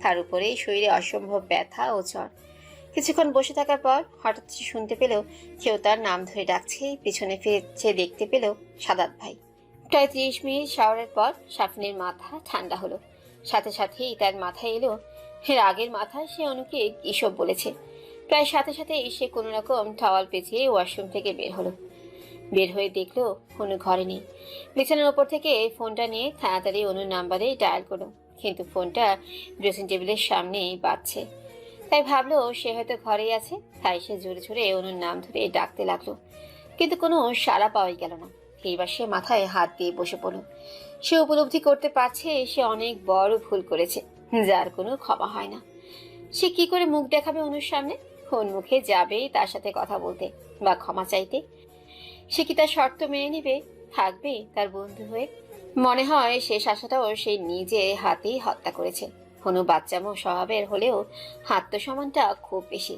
তার উপরে শরীরে অসম্ভব ব্যথা ও জ্বর। কিছুক্ষণ বসে থাকার পর হঠাৎ সে শুনতে পেল কেউ তার নাম ধরে ডাকছে। পিছনে ফিরে দেখতে পেল সাদাত ভাই। প্রায় 30 মিনিট শাওয়ারের পর শাফিনের মাথা ঠান্ডা হলো। সাথে সাথেই তার মাথায় এলো রাগের মাথায় সে অনুকে এসব বলেছে। প্রায় সাথে সাথে সে কোনো রকম টাওয়াল পেঁচিয়ে ওয়াশরুম থেকে বের হয়ে দেখলো অনু ঘরে নেই। বিছানার ওপর থেকে ফোনটা নিয়ে তাড়াতাড়ি অনুর নাম্বারে ডায়াল করলো, কিন্তু ফোনটা ড্রেসিং টেবিলের সামনেই বাজছে। তাই ভাবলো সে হয়তো ঘরেই আছে। তাই সে জোরে জোরে অনুর নাম ধরে ডাকতে লাগলো, কিন্তু কোনো সাড়া পাওয়াই গেল না। এইবার সে মাথায় হাত দিয়ে বসে পড়ল। সে উপলব্ধি করতে পারছে সে অনেক বড় ভুল করেছে, যার কোনো ক্ষমা হয় না। সে কি করে মুখ দেখাবে অনুর সামনে? কোন মুখে যাবে তার সাথে কথা বলতে বা ক্ষমা চাইতে? সে কি তার শর্ত মেনে নেবে? থাকবে তার বন্ধু হয়ে? মনে হয় শেষ আশাটাও সে নিজে হাতেই হত্যা করেছে। অনু বাচ্চামো স্বভাবের হলেও আত্মসম্মানটা খুব বেশি।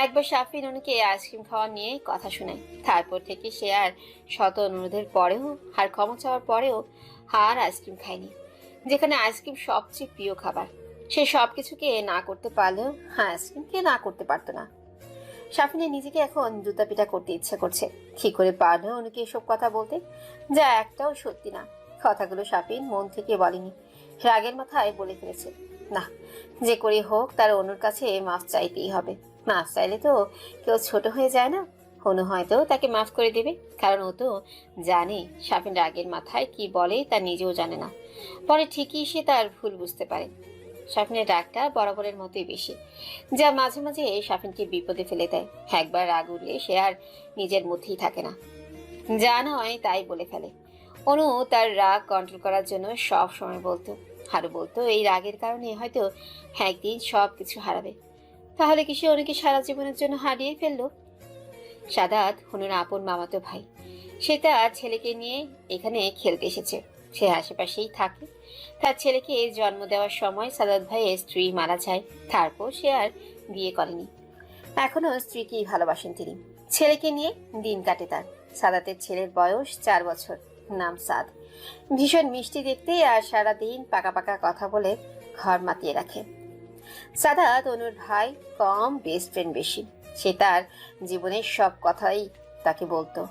একবার শাফিন অনুকে আইসক্রিম খাওয়া নিয়ে কথা শোনায়। তারপর থেকে সে আর শত অনুরোধের পরেও আর ক্ষমা চাওয়ার পরেও আর আইসক্রিম খায়নি, যেখানে আইসক্রিম সবচেয়ে প্রিয় খাবার। সে সবকিছুকে না করতে পারলেও আইসক্রিমকে না করতে পারতো না। শাফিনের নিজেকে এখন জুতা পিটা করতে ইচ্ছে করছে। কি করে পারলো অনুকে এসব কথা বলতে, যা একটাও সত্যি না। কথাগুলো শাফিন মন থেকে বলেনি, রাগের মাথায় বলে ফেলেছে। না, যে করে হোক তার অনুর কাছে মাফ চাইতেই হবে। মাফ চাইলে তো কেউ ছোট হয়ে যায় না। অনু হয়তো তাকে মাফ করে দেবে, কারণ ও তো জানে শাফিন রাগের মাথায় কি বলে তা নিজেও জানে না। পরে ঠিকই সে তার ভুল বুঝতে পারে। শাফিনের রাগটা বরাবরের মতোই বেশি, যা মাঝে মাঝে শাফিনকে বিপদে ফেলে দেয়। একবার রাগ উঠলে সে আর নিজের মধ্যেই থাকে না, যা নয় তাই বলে ফেলে। অনু তার রাগ কন্ট্রোল করার জন্য সব সময় বলতো, আরো বলতো এই রাগের কারণে হয়তো একদিন সব কিছু হারাবে। তাহলে কি সে অনুকে সারা জীবনের জন্য হারিয়ে ফেললো? সাদাত অনুর আপন মামাতো ভাই। সে তার ছেলেকে নিয়ে এখানে খেলতে এসেছে। সে আশেপাশেই থাকে। তার ছেলেকে জন্ম দেওয়ার সময় সাদাত ভাইয়ের স্ত্রী মারা যায়। তারপর সে আর বিয়ে করেনি। এখনো স্ত্রীকেই ভালোবাসেন তিনি। ছেলেকে নিয়ে দিন কাটে তার। সাদাতের ছেলের বয়স 4 বছর, নাম সাদ। ভীষণ মিষ্টি দেখতে আর সারাদিন পাকা পাকা কথা বলে ঘর মাতিয়ে রাখে। সাদাত অনুর ভাই, কম, বেস্ট ফ্রেন্ড বেশি। সে তার জীবনের সব কথাই তাকে বলতো,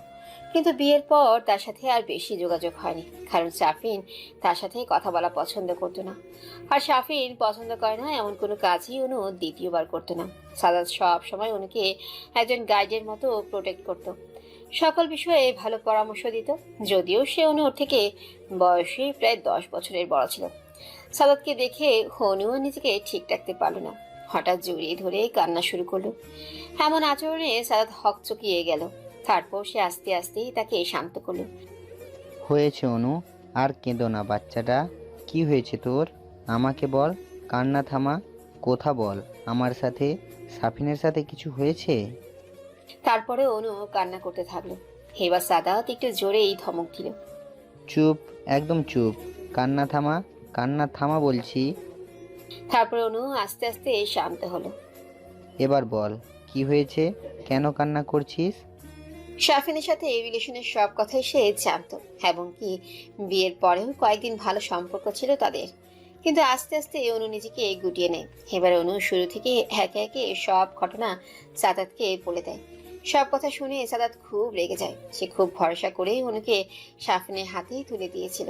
কিন্তু বিয়ের পর তার সাথে আর বেশি যোগাযোগ হয়নি, কারণ শাফিন তার সাথে কথা বলা পছন্দ করতো না। আর শাফিন পছন্দ করে না এমন কোনো কাজই অনু দ্বিতীয়বার করতো না। সাদাত সব সময় অনুকে একজন গাইডের মতো প্রোটেক্ট করতো। সকল বিষয়ে ভালো পরামর্শ দিত, যদিও সে অনুর থেকে বয়সে প্রায় 10 বছরের বড় ছিল। সাদাতকে দেখে অনুও নিজেকে ঠিক রাখতে পারল না। হঠাৎ জড়িয়ে ধরে কান্না শুরু করলো। এমন আচরণে সাদাত হকচকিয়ে গেল। তারপর সে আস্তে আস্তে তাকে শান্ত করলো। হয়েছে অনু, আর কেঁদো না বাচ্চাটা। কি হয়েছে তোর? আমাকে বল, কান্না থামা, কথা বল আমার সাথে। সাফিনের সাথে কিছু হয়েছে? তারপরে অনু কান্না করতে থাকলো। এবার সাদাত একটু জোরেই ধমক দিল। চুপ, একদম চুপ, কান্না থামা, কান্না থামা বলছি। তারপরে অনু আস্তে আস্তে শান্ত হলো। এবার বল, কি হয়েছে, কেন কান্না করছিস? শাফিনের সাথে এই রিলেশনের সব কথাই সে জানতো, এবং কি বিয়ের পরেও কয়েকদিন ভালো সম্পর্ক ছিল তাদের। কিন্তু আস্তে আস্তে অনু নিজেকে গুটিয়ে নেয়। এবার অনু শুরু থেকে একে একে সব ঘটনা সাদাতকে বলে দেয়। সব কথা শুনে সাদাত খুব রেগে যায়। সে খুব ভরসা করে অনুকে শাফিনের হাতেই তুলে দিয়েছিল।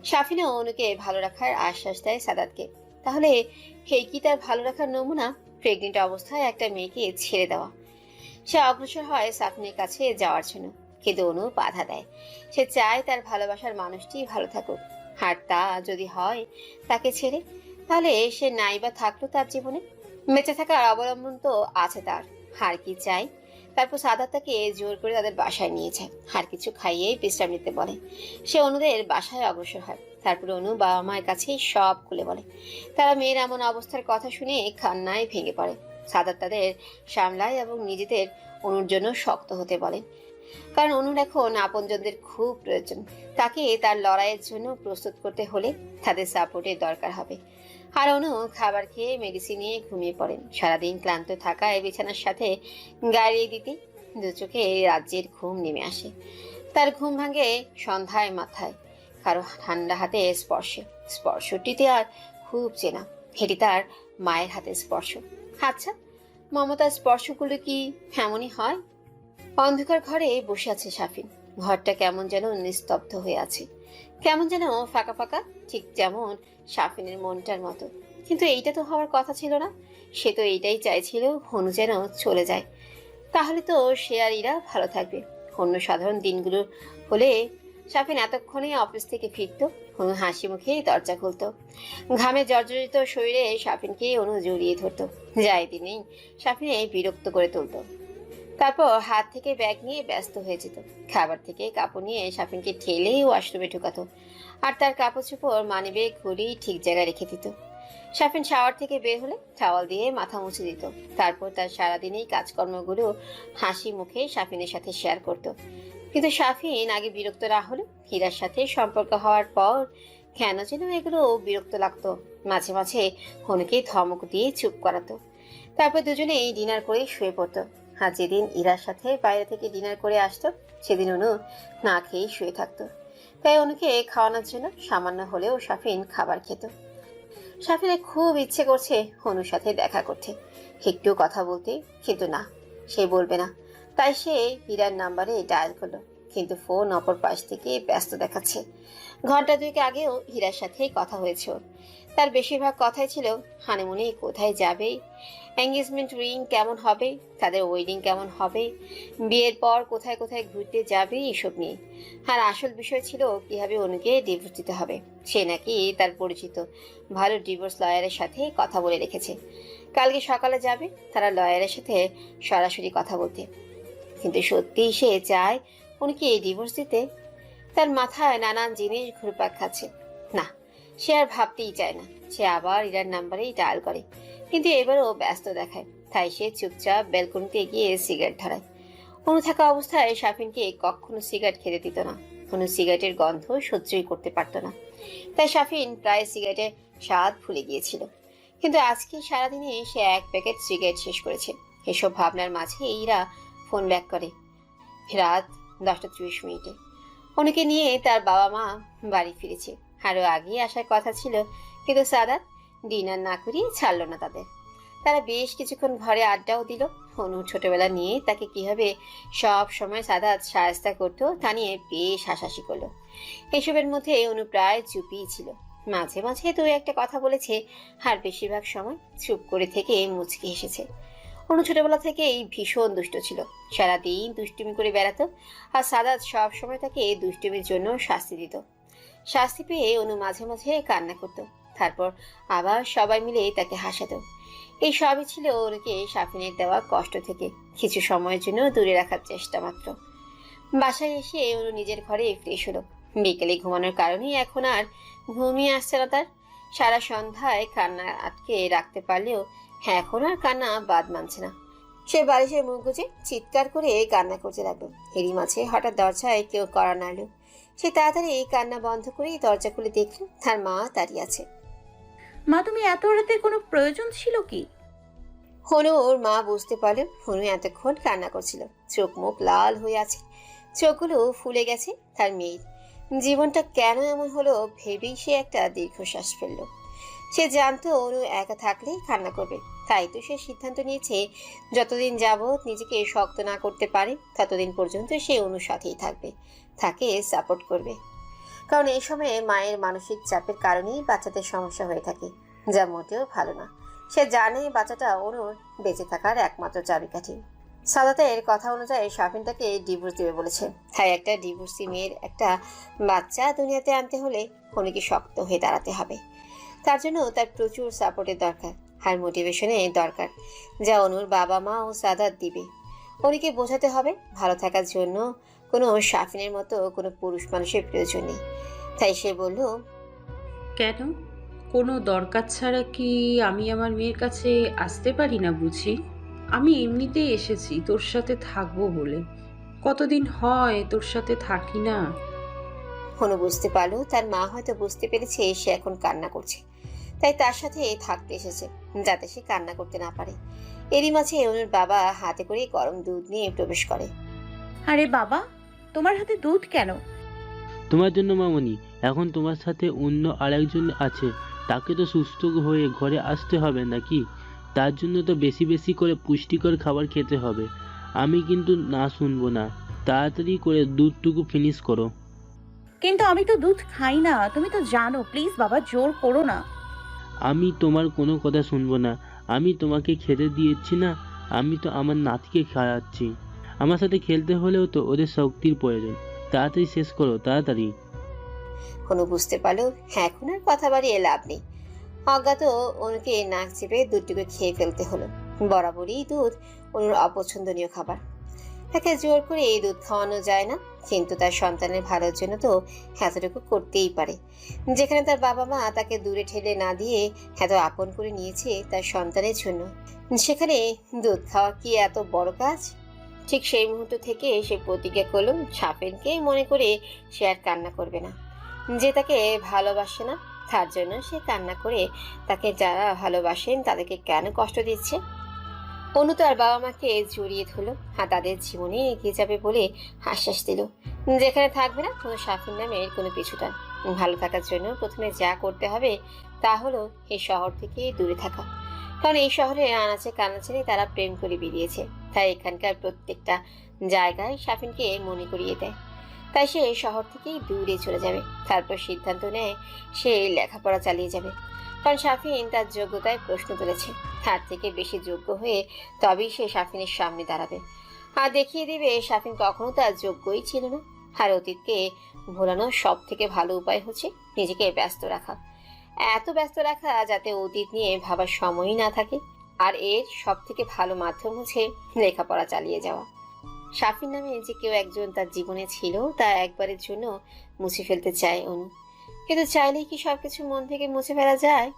শাফিনও অনুকে ভালো রাখার আশ্বাস দেয় সাদাতকে। তাহলে এই কি তার ভালো রাখার নমুনা? প্রেগনেন্ট অবস্থায় একটা মেয়েকে ছেড়ে দেওয়া। সে অগ্রসর হয় সাফিনের কাছে যাওয়ার জন্য, কিন্তু অনু বাধা দেয়। সে চায় তার ভালোবাসার মানুষটি ভালো থাকুক, আর তা যদি হয় তাকে ছেড়ে, তাহলে সে নাইবা থাকলো তার জীবনে। বেঁচে থাকার অবলম্বন তো আছে তার, আর কি চাই। তারপর সাদাত তাকে জোর করে তাদের বাসায় নিয়ে যায়, আর কিছু খাইয়ে বিশ্রাম নিতে বলে। সে অনুদের বাসায় অগ্রসর হয়। তারপরে অনু বাবা মায়ের কাছে সব খুলে বলে। তারা মেয়ের এমন অবস্থার কথা শুনে কান্নায় ভেঙে পড়ে। সাদাত তাদের সামলায় এবং নিজেদের অনুর জন্য শক্ত হতে বলেন, কারণ অনুর এখন আপনজনদের খুব প্রয়োজন। তাকে তার লড়াইয়ের জন্য প্রস্তুত করতে হলে তাদের সাপোর্টের দরকার হবে। আর অনু খাবার খেয়ে মেডিসিন নিয়ে ঘুমিয়ে পড়েন। সারাদিন ক্লান্ত থাকায় বিছানার সাথে গাড়িয়ে দিতে দু চোখে রাজ্যের ঘুম নেমে আসে। তার ঘুম ভাঙে সন্ধ্যায় মাথায় কারো ঠান্ডা হাতে স্পর্শে। স্পর্শটিতে আর খুব চেনা, এটি তার মায়ের হাতের স্পর্শ। আচ্ছা, মমতার স্পর্শগুলো কি এমনই হয়? অন্ধকার ঘরে বসে আছে সাফিন। ঘরটা কেমন যেন নিস্তব্ধ হয়ে আছে, কেমন যেন ফাঁকা ফাঁকা, ঠিক যেমন সাফিনের মনটার মতো। কিন্তু এইটা তো হওয়ার কথা ছিল না। সে তো এইটাই চাইছিল হনু যেন চলে যায়, তাহলে তো সে আর ইরা ভালো থাকবে। অন্য সাধারণ দিনগুলো হলে সাফিন এতক্ষণে অফিস থেকে ফিরত। অনু হাসি মুখে দরজা খুলতো। ঘামে জর্জরিত শরীরে সাফিনকে অনু জড়িয়ে ধরত। যাই দিনেই সাফিনে বিরক্ত করে তুলতো। তারপর হাত থেকে ব্যাগ নিয়ে ব্যস্ত হয়ে যেত। খাবার থেকে কাপড় নিয়ে সাফিনকে ঠেলে ওয়াশরুমে ঢুকাতো, আর তার কাপড় চোপড় মানিব্যাগ ঘড়ি ঠিক জায়গায় রেখে দিত। সাফিন শাওয়ার থেকে বের হলে টাওয়াল দিয়ে মাথা মুছে দিত। তারপর তার সারাদিনেই কাজকর্মগুলো হাসি মুখে সাফিনের সাথে শেয়ার করত। কিন্তু সাফিন আগে বিরক্ত না হলে হীরার সাথে সম্পর্ক হওয়ার পর কেন যেন এগুলো বিরক্ত লাগতো। মাঝে মাঝে হনুকে ধমক দিয়ে চুপ করাতো। তারপর দুজনেই ডিনার করে শুয়ে পড়তো। আর যেদিন ইরার সাথে বাইরে থেকে ডিনার করে আসতো সেদিন অনু না খেয়েই শুয়ে থাকতো। তাই অনুকে খাওয়ানোর জন্য সামান্য হলেও সাফিন খাবার খেত। সাফিনের খুব ইচ্ছে করছে অনুর সাথে দেখা করতে, একটু কথা বলতে, কিন্তু না, সে বলবে না। তাই সে হীরার নাম্বারে ডায়াল করলো, কিন্তু ফোন অপর পাশ থেকে ব্যস্ত দেখাচ্ছে। ঘন্টা দুয়েক আগেও হীরার সাথে কথা হয়েছে ওর। তার বেশিরভাগ কথাই ছিল হানিমুনে কোথায় যাবে, এঙ্গেজমেন্ট রিং কেমন হবে, তাদের ওয়েডিং কেমন হবে, বিয়ের পর কোথায় কোথায় ঘুরতে যাবে, এসব নিয়ে। আর আসল বিষয় ছিল কিভাবে অনুকে ডিভোর্স দিতে হবে। সে নাকি তার পরিচিত ভালো ডিভোর্স লয়ারের সাথে কথা বলে রেখেছে। কালকে সকালে যাবে তারা লয়ারের সাথে সরাসরি কথা বলতে। কিন্তু সত্যিই সে চায় উনিকে ডিভোর্স দিতে? তার মাথায় নানান জিনিস ঘুরপাক খাচ্ছে। না, সে আর ভাবতেই চায় না। সে আবার ইরার নাম্বারেই ডায়াল করে, কিন্তু এবারও ব্যস্ত দেখায়। তাই সে চুপচাপ ব্যালকনিতে গিয়ে সিগারেট ধরায়। অনু থাকা অবস্থায় সাফিনকে কখনো সিগারেট খেতে দিত না। কোনো সিগারেটের গন্ধ সহ্যই করতে পারত না। তাই সাফিন প্রায় সিগারেটের স্বাদ ভুলে গিয়েছিল। কিন্তু আজকে সারাদিনে সে 1 প্যাকেট সিগারেট শেষ করেছে। এসব ভাবনার মাঝে ইরা ফোন ব্যাক করে রাত 10:30। অনুকে নিয়ে তার বাবা মা বাড়ি ফিরেছে। আরো আগে আসার কথা ছিল, কিন্তু সাদাত ডিনার না করিয়ে ছাড়লো না তাদের। তারা বেশ কিছুক্ষণ ঘরে আড্ডাও দিল। অনু ছোটবেলা নিয়ে তাকে কিভাবে সব সময় সাদাত সাহায্য করতো তা নিয়ে বেশ হাসাহাসি করলো। এসবের মধ্যে অনু প্রায় চুপই ছিল। মাঝে মাঝে 2-1 কথা বলেছে, আর বেশিরভাগ সময় চুপ করে থেকে মুচকি হেসেছে। অনু ছোটবেলা থেকেই ভীষণ দুষ্ট ছিল। সারাদিন দুষ্টুমি করে বেড়াতো, আর সাদাত সব সময় তাকে দুষ্টুমির জন্য শাস্তি দিত। শাস্তি পেয়ে অনু মাঝে মাঝে কান্না করত, তারপর আবার সবাই মিলে তাকে হাসাতো। এই সবই ছিল অনুকে সাফিনের দেওয়া কষ্ট থেকে কিছু সময়ের জন্য দূরে রাখার চেষ্টা মাত্র। বাসায় এসে অনু নিজের ঘরে ফ্রেশ হলো। বিকেলে ঘুমানোর কারণে এখন আর ঘুমিয়ে আসছে না তার। সারা সন্ধ্যায় কান্না আটকে রাখতে পারলেও এখন আর কান্না বাদ মানছে না। সে বালিশের মুখ গুজে চিৎকার করে কান্না করতে লাগলো। এরই মাঝে হঠাৎ দরজায় কেউ কড়া নাড়ল। সে তাড়াতাড়ি কান্না বন্ধ করে দরজা খুলে দেখল তার মা দাঁড়িয়ে আছে। মা, তুমি এত রাতে কোনো প্রয়োজন ছিল কি? হনু ওর মা বুঝতে পারল হনু এতক্ষণ কান্না করছিল। চোখ মুখ লাল হয়ে আছে, চোখগুলো ফুলে গেছে। তার মেয়ের জীবনটা কেন এমন হলো ভেবেই সে একটা দীর্ঘশ্বাস ফেলল। সে জানতো অনু একা থাকলেই কান্না করবে, তাই তো সে সিদ্ধান্ত নিয়েছে যতদিন যাবৎ নিজেকে শক্ত না করতে পারে ততদিন পর্যন্ত সে অনুর সাথেই থাকবে, তাকে সাপোর্ট করবে। কারণ এই সময়ে মায়ের মানসিক চাপের কারণেই বাচ্চাদের সমস্যা হয়ে থাকে, যা মোটেও ভালো না। সে জানে বাচ্চাটা অনুর বেঁচে থাকার একমাত্র চাবিকাঠি। সাদাতের কথা অনুযায়ী শাফিন তাকে ডিভোর্স দেবে বলেছে, তাই একটা ডিভোর্সি মেয়ের একটা বাচ্চা দুনিয়াতে আনতে হলে অনুকে শক্ত হয়ে দাঁড়াতে হবে। তার জন্য তার প্রচুর সাপোর্টের দরকার আর মোটিভেশনের দরকার, যা অনুর বাবা মা ও সাদাত দিবে। অনুকে বোঝাতে হবে ভালো থাকার জন্য কোনো শাফিনের মতো কোনো পুরুষ মানুষের প্রয়োজন নেই। তাই সে বলল, কেন? কোনো দরকার ছাড়া কি আমি আমার মেয়ের কাছে আসতে পারি না বুঝি? আমি এমনিতেই এসেছি তোর সাথে থাকবো বলে। কতদিন হয় তোর সাথে থাকি না। অনু বুঝতে পারলো তার মা হয়তো বুঝতে পেরেছে সে এখন কান্না করছে, তাই তার সাথে থাকতে এসেছে যাতে সে কান্না করতে না পারে। এরই মাঝে অনুর বাবা হাতে করে গরম দুধ নিয়ে প্রবেশ করে। আরে বাবা, তোমার হাতে দুধ কেন? তোমার জন্য মামনি। এখন তোমার সাথে অন্য আরেকজন আছে, তাকে তো সুস্থ হয়ে ঘরে আসতে হবে নাকি? তার জন্য তো বেশি বেশি করে পুষ্টিকর খাবার খেতে হবে। আমি কিন্তু না শুনবো না, তাড়াতাড়ি করে দুধটুকু ফিনিশ করো। কিন্তু আমি তো দুধ খাই না, তুমি তো জানো। প্লিজ বাবা, জোর করো না। আমি তোমার কোনো কথা শুনবো না। আমি তোমাকে খেতে দিয়েছি না, আমি তো আমার নাতিকে খাওয়াচ্ছি। আমার সাথে খেলতে হলেও তো ওদের শক্তির প্রয়োজন। তাড়াতাড়ি শেষ করো, তাড়াতাড়ি। অনু বুঝতে পারলো এখন আর কথা বাড়িয়ে লাভ নেই। অজ্ঞাত অনুকে নাক চেপে দুধটুকু খেয়ে ফেলতে হলো। বরাবরই দুধ অনুর অপছন্দনীয় খাবার, তাকে জোর করে এই দুধ খাওয়ানো যায় না, কিন্তু তার সন্তানের ভালোর জন্য তো এতটুকু করতেই পারে। যেখানে তার বাবা মা তাকে দূরে ঠেলে না দিয়ে এত আপন করে নিয়েছে তার সন্তানের জন্য, সেখানে দুধ খাওয়া কি এত বড় কাজ? ঠিক সেই মুহূর্ত থেকে সে প্রতিজ্ঞা করল সাফিনকে মনে করে সে আর কান্না করবে না। যে তাকে ভালোবাসে না তার জন্য সে কান্না করে তাকে যারা ভালোবাসেন তাদেরকে কেন কষ্ট দিচ্ছে? অনু তার বাবা মাকে জড়িয়ে ধরল আর তাদের জীবনে এগিয়ে যাবে বলে আশ্বাস দিল। যেখানে থাকবে না কোনো সাফিন নামের কোনো পিছুটান। ভালো থাকার জন্য প্রথমে যা করতে হবে তা হলো এই শহর থেকে দূরে থাকা। কারণ এই শহরের আনাচে কানাচে তারা প্রেম করে বেরিয়েছে, তাই এখানকার প্রত্যেকটা জায়গায় সাফিনকে মনে করিয়ে দেয়। তাই সে শহর থেকেই দূরে চলে যাবে। তারপর সিদ্ধান্ত নেয় সে লেখাপড়া চালিয়ে যাবে, কারণ সাফিন তার যোগ্যতায় প্রশ্ন তুলেছে। তার থেকে বেশি যোগ্য হয়ে তবেই সে সাফিনের সামনে দাঁড়াবে আর দেখিয়ে দিবে সাফিন কখনো তার যোগ্যই ছিল না। আর অতীতকে ভোলানোর সব থেকে ভালো উপায় হচ্ছে নিজেকে ব্যস্ত রাখা, এত ব্যস্ত রাখা যাতে অতীত নিয়ে ভাবার সময়ই না থাকে। আর এর সব থেকে ভালো মাধ্যম হচ্ছে লেখাপড়া চালিয়ে যাওয়া। সাফিন নামে যে কেউ একজন তার জীবনে ছিল তা একবারের জন্য মুছে ফেলতে চায় অনু, কিন্তু চাইলেই কি সবকিছু মন থেকে মুছে ফেলা যায়?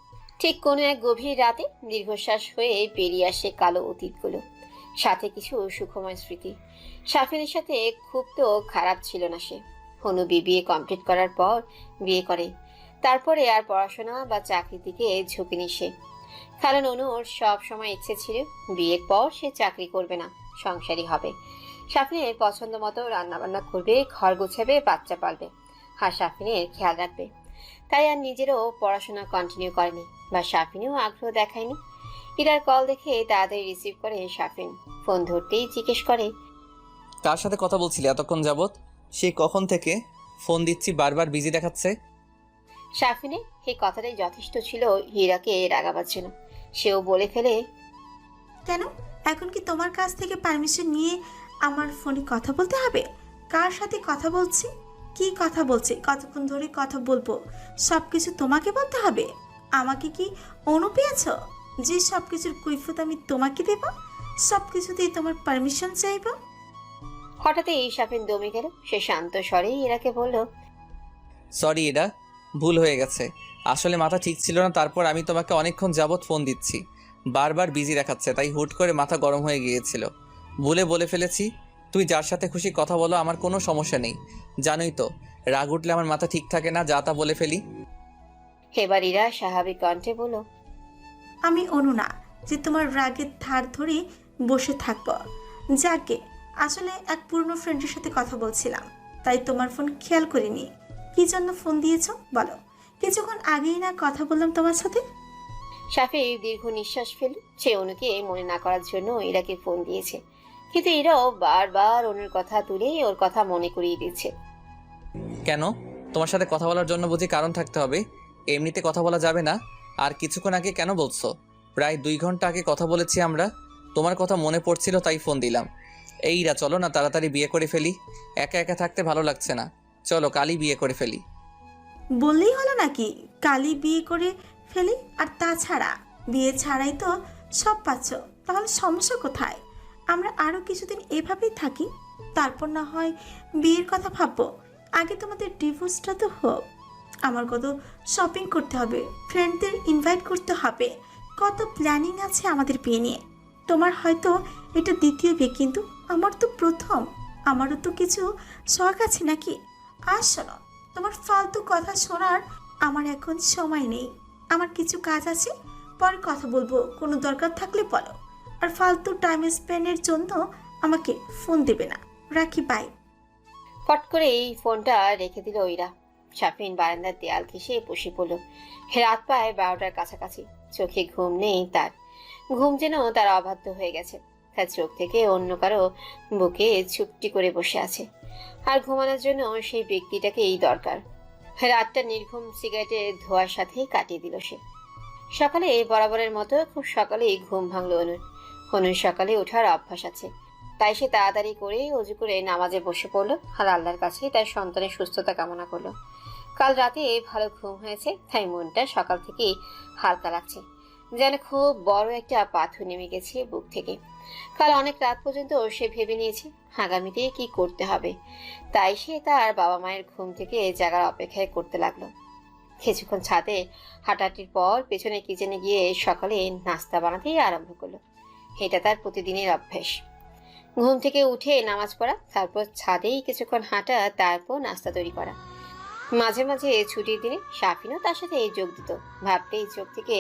ঠিক কোনো এক গভীর রাতে দীর্ঘশ্বাস হয়ে বেরিয়ে আসে কালো অতীতগুলো, সাথে কিছু সুখময় স্মৃতি। সাফিনের সাথে খুব তো খারাপ ছিল না সে। অনু বিবিএ কমপ্লিট করার পর বিয়ে করে, তারপরে আর পড়াশোনা বা চাকরির দিকে ঝুঁকেনি সে। কারণ অনুর সব সময় ইচ্ছে ছিল বিয়ের পর সে চাকরি করবে না, সংসারী হবে। সাফিনের পছন্দ মতো রান্নাবান্না করবে, ঘর গোছাবে, বাচ্চা পালবে আর সাফিনের খেয়াল রাখবে। তাই আর নিজেরও পড়াশোনা কন্টিনিউ করেনি বা সাফিনেও আগ্রহ দেখায়নি। ইরার কল দেখে তাড়াতাড়ি রিসিভ করে সাফিন। ফোন ধরতেই জিজ্ঞেস করে, কার সাথে কথা বলছিলি এতক্ষণ যাবত? সে কখন থেকে ফোন দিচ্ছি, বারবার বিজি দেখাচ্ছে। সাফিনের এই কথাটাই যথেষ্ট ছিল হীরাকে রাগাবার জন্য। সেও বলে ফেলে, কেন? এখন কি তোমার কাছ থেকে পারমিশন নিয়ে আমার ফোনে কথা বলতে হবে? কার সাথে কথা বলছি, কি কথা বলছি, কতক্ষণ ধরে কথা বলবো, সব কিছু তোমাকে বলতে হবে? আমাকে কি অনু পেয়েছ যে সব কিছুর কৈফিয়ত আমি তোমাকে দেব? সব কিছুতেই তোমার পারমিশন চাইব? হঠাৎই সাফিন দমে গেল। সে শান্ত স্বরে ইরাকে বলল, সরি ইরা, ভুল হয়ে গেছে। আসলে মাথা ঠিক ছিল না, তারপর আমি তোমাকে অনেকক্ষণ যাবৎ ফোন দিচ্ছি, বারবার বিজি দেখাচ্ছে, তাই হুট করে মাথা গরম হয়ে গিয়েছিল। ভুলে বলে ফেলেছি। তুই যার সাথে খুশি কথা বলো, আমার কোনো সমস্যা নেই। জানোই তো, রাগ উঠলে আমার মাথা ঠিক থাকে না, যা তা বলে ফেলি। এবার ইরা স্বাভাবিক কণ্ঠে বলল, আমি অনু না যে তোমার রাগের ধার ধরে বসে থাকবো। যাকে আসলে এক পুরনো ফ্রেন্ডের সাথে কথা বলছিলাম, তাই তোমার ফোন খেয়াল করিনি। কি জন্য ফোন দিয়েছো বলো? কিছুক্ষণ আগেই না কথা বললাম তোমার সাথে। সাফি দীর্ঘ নিঃশ্বাস ফেলল। সে অনুকে মনে না করার জন্য ইরাকে ফোন দিয়েছে, কিন্তু ইরাও বারবার অনুর কথা তুলে ওর কথা মনে করিয়ে দিচ্ছে। কেন? তোমার সাথে কথা বলার জন্য বুঝি কারণ থাকতে হবে? এমনিতে কথা বলা যাবে না? আর কিছুক্ষণ আগে কেন বলছো? প্রায় 2 ঘন্টা আগে কথা বলেছি আমরা। তোমার কথা মনে পড়ছিল তাই ফোন দিলাম। এইরা চলো না তাড়াতাড়ি বিয়ে করে ফেলি। একা একা থাকতে ভালো লাগছে না, চলো কালই বিয়ে করে ফেলি। বললেই হলো নাকি কালই বিয়ে করে ফেলি? আর তাছাড়া বিয়ে ছাড়াই তো সব পাচ্ছ, তাহলে সমস্যা কোথায়? আমরা আরো কিছুদিন এভাবেই থাকি, তারপর না হয় বিয়ের কথা ভাববো। আগে তোমাদের ডিভোর্সটা তো হোক। আমার কত শপিং করতে হবে, ফ্রেন্ডদের ইনভাইট করতে হবে, কত প্ল্যানিং আছে আমাদের বিয়ে নিয়ে। তোমার হয়তো এটা দ্বিতীয় বিয়ে, কিন্তু আমার তো প্রথম। আমারও তো কিছু শখ আছে নাকি? আর শোনো, তোমার ফালতু কথা শোনার আমার এখন সময় নেই। আমার কিছু কাজ আছে, পরে কথা বলবো, কোনো দরকার থাকলে বলো। আর ফালতু টাইম স্পেন্ডের জন্য আমাকে ফোন দেবে না। রাখি, বাই। ফট করে এই ফোনটা রেখে দিল ইরা। সাফিন বারান্দার দেয়াল ঘেঁষে বসে পড়ল। রাত প্রায় 12টার কাছাকাছি। চোখে ঘুম নেই তার, ঘুম যেন তার অবাধ্য হয়ে গেছে। তার চোখ থেকে অন্য কারো বুকে চুপটি করে বসে আছে, আর ঘুমানোর জন্য সেই ব্যক্তিটাকেই দরকার। রাতটা নির্ঘুম সিগারেটের ধোঁয়ার সাথে কাটিয়ে দিল সে। সকালে বরাবরের মতো খুব সকালেই ঘুম ভাঙল অনুর। অনুর সকালে ওঠার অভ্যাস আছে, তাই সে তাড়াতাড়ি করে অজু করে নামাজে বসে পড়লো আর আল্লাহর কাছে তার সন্তানের সুস্থতা কামনা করলো। কাল রাতে ভালো ঘুম হয়েছে, তাই মনটা সকাল থেকেই হালকা লাগছে, যেন খুব বড় একটা পাথর নেমে গেছে বুক থেকে। কাল অনেক রাত পর্যন্ত সে ভেবে নিয়েছে আগামীতে কি করতে হবে, তাই সে তার বাবা মায়ের ঘুম থেকে জাগার অপেক্ষায় করতে লাগলো। কিছুক্ষণ ছাদে হাঁটাহাঁটির পর পেছনে কিচেনে গিয়ে সকালে নাস্তা বানাতেই আরম্ভ করলো। এটা তার প্রতিদিনের অভ্যাস। ঘুম থেকে উঠে নামাজ পড়া, তারপর ছাদেই কিছুক্ষণ হাঁটা, তারপর নাস্তা তৈরি করা। মাঝে মাঝে ছুটির দিনে সাফিনও তার সাথে যোগ দিত। ভাবতেই চোখ থেকে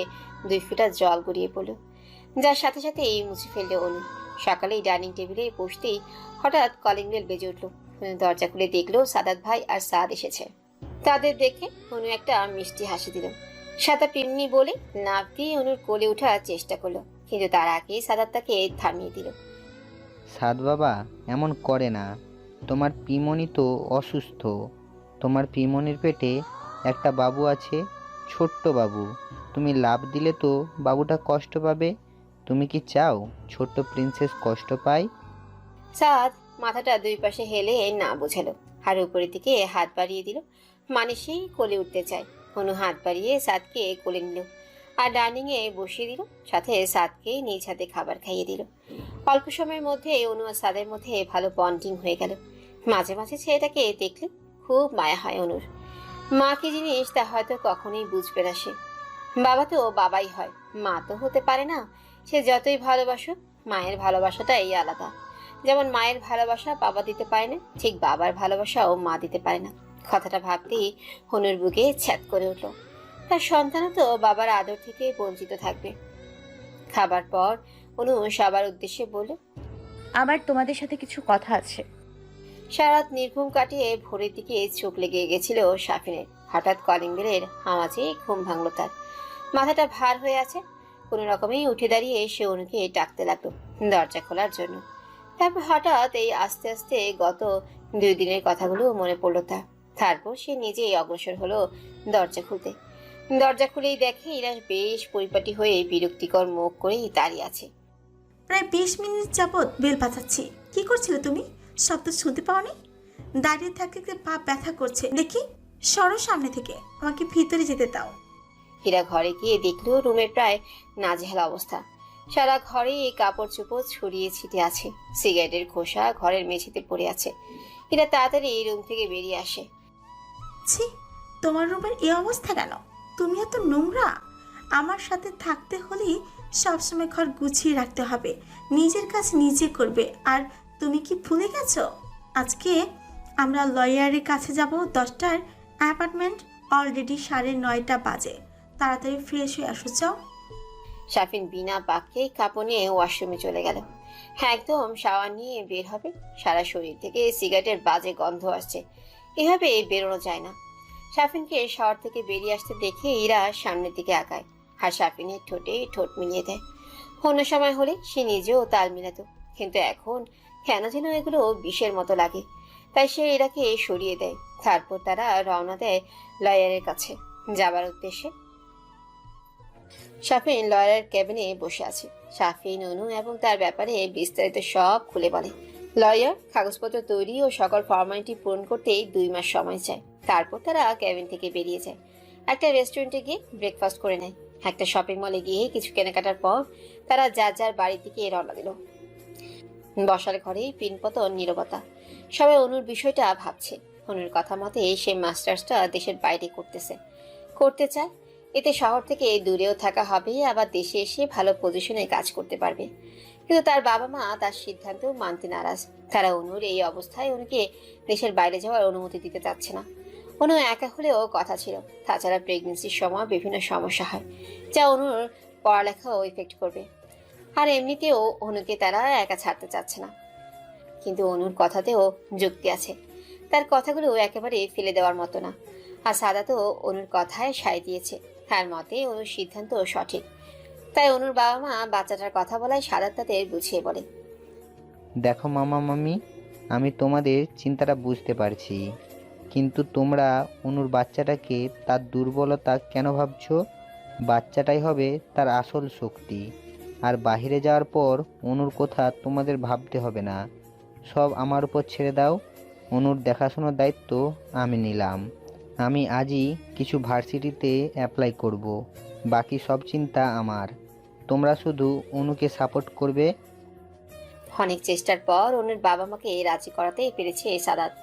2 ফোঁটা জল গড়িয়ে পড়ল, যার সাথে সাথে মুছে ফেলল অনু। সকালেই ডাইনিং টেবিলে বসতেই হঠাৎ কলিং বেল বেজে উঠল। দরজা খুলে দেখলো সাদাত ভাই আর সাদ এসেছে। তাদের দেখে অনু একটা মিষ্টি হাসি দিল। সাদা পিমনি বলে নাক দিয়ে অনুর কোলে ওঠার চেষ্টা করলো, কিন্তু তার আগেই সাদাত তাকে থামিয়ে দিল। সাদ বাবা এমন করে না, তোমার পিমনি তো অসুস্থ। তোমার পিমনির পেটে একটা বাবু আছে, ছোট্ট বাবু। তুমি লাফ দিলে তো বাবুটা কষ্ট পাবে। তুমি কি চাও ছোট্ট প্রিন্সেস কষ্ট পায়? সাদ মাথাটা 2 পাশে হেলে না বোঝালো, আর উপরের দিকে হাত বাড়িয়ে দিল, মানে সেই কোলে উঠতে চায়। অনু হাত বাড়িয়ে সাদকে কোলে নিল আর ডাইনিং এ বসিয়ে দিল, সাথে সাদকে নিজ হাতে খাবার খাইয়ে দিল। অল্প সময়ের মধ্যে অনু আর সাদের মধ্যে ভালো বন্ডিং হয়ে গেল। মাঝে মাঝে ছেলেটাকে দেখলে খুব মায়া হয় অনুর। মা কি জিনিস তা হয়তো কখনোই বুঝবে না সে। বাবা তো বাবাই হয়, মা তো হতে পারে না। সে যতই ভালোবাসুক, মায়ের ভালোবাসাটাই আলাদা। যেমন মায়ের ভালোবাসা বাবা দিতে পারে না, ঠিক বাবার ভালোবাসাও মা দিতে পারে না। কথাটা ভাবতেই অনুর বুকে ছ্যাদ করে উঠল। তার সন্তানও তো বাবার আদর থেকে বঞ্চিত থাকবে। খাবার পর অনু সবার উদ্দেশ্যে বলল, আমার তোমাদের সাথে কিছু কথা আছে। সারাত নির্ঘুম কাটিয়ে ভোরের দিকে চোখ লেগে গেছিল সাফিনের। হঠাৎ কলিং বেলের আওয়াজে ঘুম ভাঙল তার। মাথাটা ভার হয়ে আছে। কোনো রকমেই উঠে দাঁড়িয়ে সে অনুকে ডাকতে লাগলো দরজা খোলার জন্য। তারপর হঠাৎ এই আস্তে আস্তে গত 2 দিনের কথাগুলো মনে পড়লো তার। তারপর সে নিজেই অগ্রসর হলো দরজা খুলতে। দরজা খুলেই দেখে ইরা বেশ পরিপাটি হয়ে বিরক্তিকর মুখ করেই দাঁড়িয়ে আছে। প্রায় 20 মিনিট যাবৎ বেল বাজাচ্ছি। কি করছিলে তুমি? শব্দ শুনতে পাওনি? দাঁড়িয়ে থাকতে পা ব্যথা করছে দেখি। সরো সামনে থেকে, আমাকে ভিতরে যেতে দাও। হীরা ঘরে গিয়ে দেখলো রুমের প্রায় নাজেহাল অবস্থা। সারা ঘরে কাপড় চোপড় ছড়িয়ে ছিটে আছে, সিগারেটের খোসা ঘরের মেঝেতে পড়ে আছে। হীরা তাড়াতাড়ি রুম থেকে বেরিয়ে আসে। ছি, তোমার রুমের এই অবস্থা কেন? তুমি এত নোংরা। আমার সাথে থাকতে হলে সবসময় ঘর গুছিয়ে রাখতে হবে, নিজের কাজ নিজে করবে। আর তুমি কি ভুলে গেছো আজকে আমরা লয়ারের কাছে যাব 10টার অ্যাপার্টমেন্ট? অলরেডি 9:30 বাজে। তাড়াতাড়ি ফ্রেশ হয়ে আসো, চাও। শাফিন বিনা বাক্যে কাপড় নিয়ে ওয়াশরুমে চলে গেল। হ্যাঁ, একদম শাওয়ার নিয়ে বের হবে। সারা শরীর থেকে সিগারেটের বাজে গন্ধ আসছে, এভাবে বেরোনো যায় না। শাফিনকে শাওয়ার থেকে বেরিয়ে আসতে দেখে ইরা সামনের দিকে আগায়, আর শাফিনের ঠোঁটে ঠোঁট মিলিয়ে দেয়। অন্য সময় হলে সে নিজেও তাল মিলাতো, কিন্তু এখন কেন যেন এগুলো বিষের মতো লাগে। তাই সে ইরাকে সরিয়ে দেয়। তারপর তারা রওনা দেয় লয়ারের কাছে যাবার উদ্দেশ্যে। শাফিন লয়ারের ক্যাবিনে বসে আছে। শাফিন, অনু এবং তার ব্যাপারে বিস্তারিত সব খুলে বলে। লয়ার কাগজপত্র তৈরি ও সকল ফর্মালিটি পূরণ করতেই 2 মাস সময় চায়। তারপর তারা ক্যাবিন থেকে বেরিয়ে যায়। একটা রেস্টুরেন্টে গিয়ে ব্রেকফাস্ট করে নেয়। একটা শপিং মলে গিয়ে কিছু কেনাকাটার পর তারা যার যার বাড়ির দিকে রওনা দিল। বসার ঘরে পিনপতন নীরবতা। সবাই অনুর বিষয়টা ভাবছে। অনুর কথা মতে সে মাস্টার্সটা দেশের বাইরে করতে চায়। এতে শহর থেকে দূরেও থাকা হবে, আবার দেশে এসে ভালো পজিশনে কাজ করতে পারবে। কিন্তু তার বাবা মা তার সিদ্ধান্ত মানতে নারাজ। তারা অনুর এই অবস্থায় অনুকে দেশের বাইরে যাওয়ার অনুমতি দিতে চাচ্ছে না। অনু একা হলেও কথা ছিল। তাছাড়া প্রেগনেন্সির সময় বিভিন্ন সমস্যা হয়, যা অনুর পড়ালেখাও ইফেক্ট করবে। আর এমনিতেও অনুকে তারা একা ছাড়তে চাচ্ছে না। কিন্তু অনুর কথাতেও যুক্তি আছে, তার কথাগুলো একেবারে ফেলে দেওয়ার মতো না। আর সাদাতও অনুর কথায় সায় দিয়েছে। তার মতে অনুর সিদ্ধান্ত সঠিক। তাই অনুর বাবা মা বাচ্চাটার কথা বলায় সাদাত তাদের বুঝিয়ে বলে। দেখো মামা মামি, আমি তোমাদের চিন্তাটা বুঝতে পারছি, কিন্তু তোমরা অনুর বাচ্চাটাকে তার দুর্বলতা কেন ভাবছো? বাচ্চাটাই হবে তার আসল শক্তি। আর বাইরে যাওয়ার পর অনুর কথা তোমাদের ভাবতে হবে না, সব আমার উপর ছেড়ে দাও। অনুর দেখাশোনার দায়িত্ব আমি নিলাম। আমি আজই কিছু ভার্সিটিতে অ্যাপ্লাই করব, বাকি সব চিন্তা আমার। তোমরা শুধু অনুকে সাপোর্ট করবে। অনেক চেষ্টার পর অনুর বাবা মাকে রাজি করাতে পেরেছে সাদাত।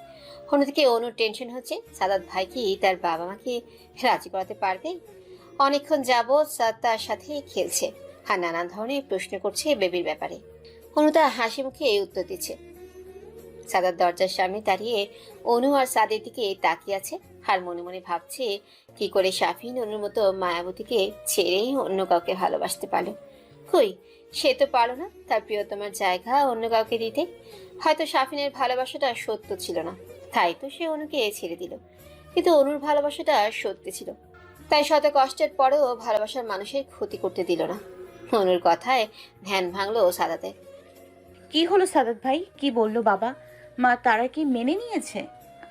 অন্যদিকে অনুর টেনশন হচ্ছে, সাদাত ভাই কি তার বাবা মাকে রাজি করাতে পারবে? অনেকক্ষণ যাবৎ তার সাথে খেলছে আর নানান ধরনের প্রশ্ন করছে বেবির ব্যাপারে। অনু তার হাসি মুখে উত্তর দিচ্ছে। সাদাত দরজার সামনে দাঁড়িয়ে অনু আর সাদের দিকে তাকিয়ে আছে, আর মনে মনে ভাবছে কি করে শাফিন অনুর মতো মায়াবতীকে ছেড়েই অন্য কাউকে ভালোবাসতে পারলো। কই, সে তো পারলো না তার প্রিয়তমার জায়গা অন্য কাউকে দিতে। হয়তো শাফিনের ভালোবাসাটা সত্য ছিল না, তাই তো সে অনুকে ছেড়ে দিল। কিন্তু অনুর ভালোবাসাটা সত্যি ছিল, তাই শত কষ্টের পরেও ভালোবাসার মানুষের ক্ষতি করতে দিল না। অনুর কথায় ধ্যান ভাঙলো সাদাতের। কি হলো সাদাত ভাই? কি বললো বাবা মা? তারা কি মেনে নিয়েছে?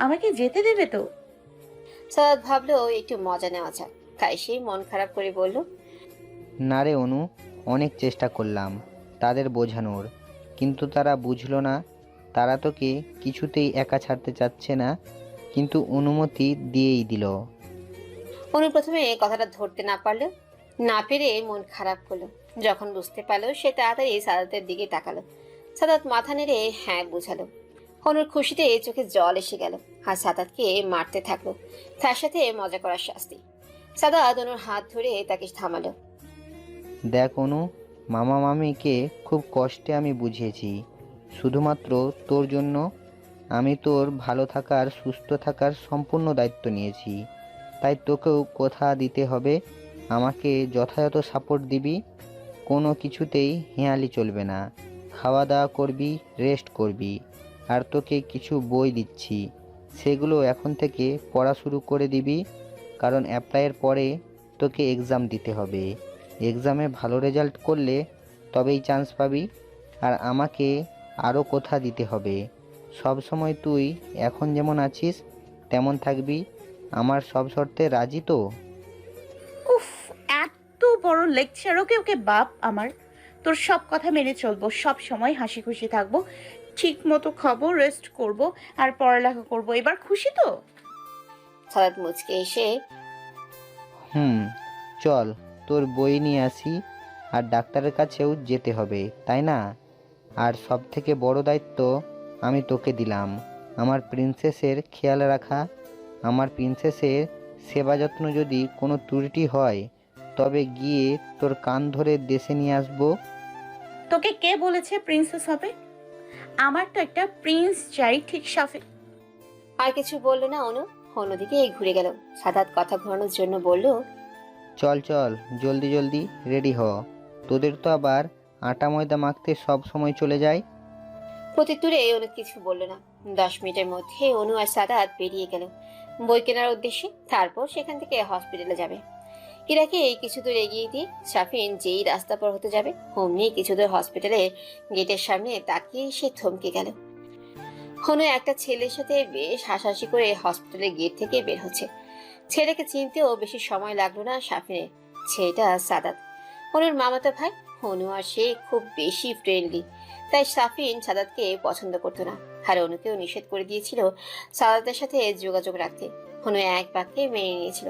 আমাকে যেতে দেবে তো? সাদাত ভাবলো একটু মজা নেওয়া যাক, তাই সে মন খারাপ করে বলল, না রে অনু, অনেক চেষ্টা করলাম তাদের বোঝানোর, কিন্তু তারা বুঝলো না। তারা তোকে কিছুতেই একা ছাড়তে চাচ্ছে না, কিন্তু অনুমতি দিয়েই দিল। অনু প্রথমে কথাটা ধরতে না পেরে মন খারাপ করলো। যখন বুঝতে পারলো সে তাড়াতাড়ি সাদাতের দিকে তাকালো। সাদাত মাথা নেড়ে হ্যাঁ বুঝালো। অনুর খুশিতে চোখে জল এসে গেল, আর সাদাতকে মারতে থাকলো, তার সাথে মজা করার শাস্তি। সাদাত অনুর হাত ধরে তাকে থামালো। দেখ অনু, মামা মামিকে খুব কষ্টে আমি বুঝিয়েছি, শুধুমাত্র তোর জন্য। আমি তোর ভালো থাকার সুস্থ থাকার সম্পূর্ণ দায়িত্ব নিয়েছি, তাই তোকেও কথা দিতে হবে, আমাকে যথাযথ সাপোর্ট দিবি। কোনো কিছুতেই হেঁয়ালি চলবে না। খাওয়া দাওয়া করবি, রেস্ট করবি। আর তোকে কিছু বই দিচ্ছি, সেগুলো এখন থেকে পড়া শুরু করে দিবি, কারণ অ্যাপ্লাইয়ের পরে তোকে এক্সাম দিতে হবে। এক্সামে ভালো রেজাল্ট করলে তবেই চান্স পাবি। আর আমাকে আরও কথা দিতে হবে, সব সময় তুই এখন যেমন আছিস তেমন থাকবি। আমার সব শর্তে রাজি তো? উফ, এত বড় লেকচার! ওকে ওকে বাপ আমার, তোর সব কথা মেনে চলবো, সব সময় হাসি খুশি থাকবো, ঠিক মতো খাবো, রেস্ট করব আর পড়ালেখা করব। এবার খুশি তো? সাদাত মুচকে এসে হুম, চল তোর বই নিয়ে আসি। আর ডাক্তারের কাছেও যেতে হবে, তাই না? আর সব থেকে বড় দায়িত্ব আমি তোকে দিলাম, আমার প্রিন্সেসের খেয়াল রাখা। আমার প্রিন্সেসের সেবা যত্ন যদি কোনো ত্রুটি হয়, তবে গিয়ে তোর কান ধরে দেশে নিয়ে আসবো। তোকে কে বলেছে প্রিন্সেস হবে? আমার তো একটা প্রিন্স চাই, ঠিক সাফে। আর কিছু বললো না অনু। অন্যদিকে ঘুরে গেল। সাদাত কথা ঘোরানোর জন্য বলল, চল চল, জলদি জলদি রেডি হ, তোদের তো আবার আটা ময়দা মাখতে সব সময় চলে যায়। প্রত্যুত্তরে অনু কিছু বলল না। 10 মিনিটের মধ্যে অনু আর সাদাত বেরিয়ে গেল বই কেনার উদ্দেশ্যে। তারপর সেখান থেকে হসপিটালে যাবে। ইরাকে কিছু দূর এগিয়ে দিয়ে শাফিন যেই রাস্তা পর হতে যাবে, অমনি কিছু দূর হসপিটালে গেটের সামনে তাকিয়ে সে থমকে গেল। অনু একটা ছেলের সাথে বেশ হাসাহাসি করে হসপিটালের গেট থেকে বের হচ্ছে। ছেলেকে চিনতেও বেশি সময় লাগলো না শাফিনের। ছেলেটা সাদাত, অনুর মামাতো ভাই। অনু আর সে খুব বেশি ফ্রেন্ডলি, তাই শাফিন সাদাতকে পছন্দ করতো না। আর অনুকেও নিষেধ করে দিয়েছিল সাদাতের সাথে যোগাযোগ রাখতে। অনু এক বাক্যে মেনে নিয়েছিল।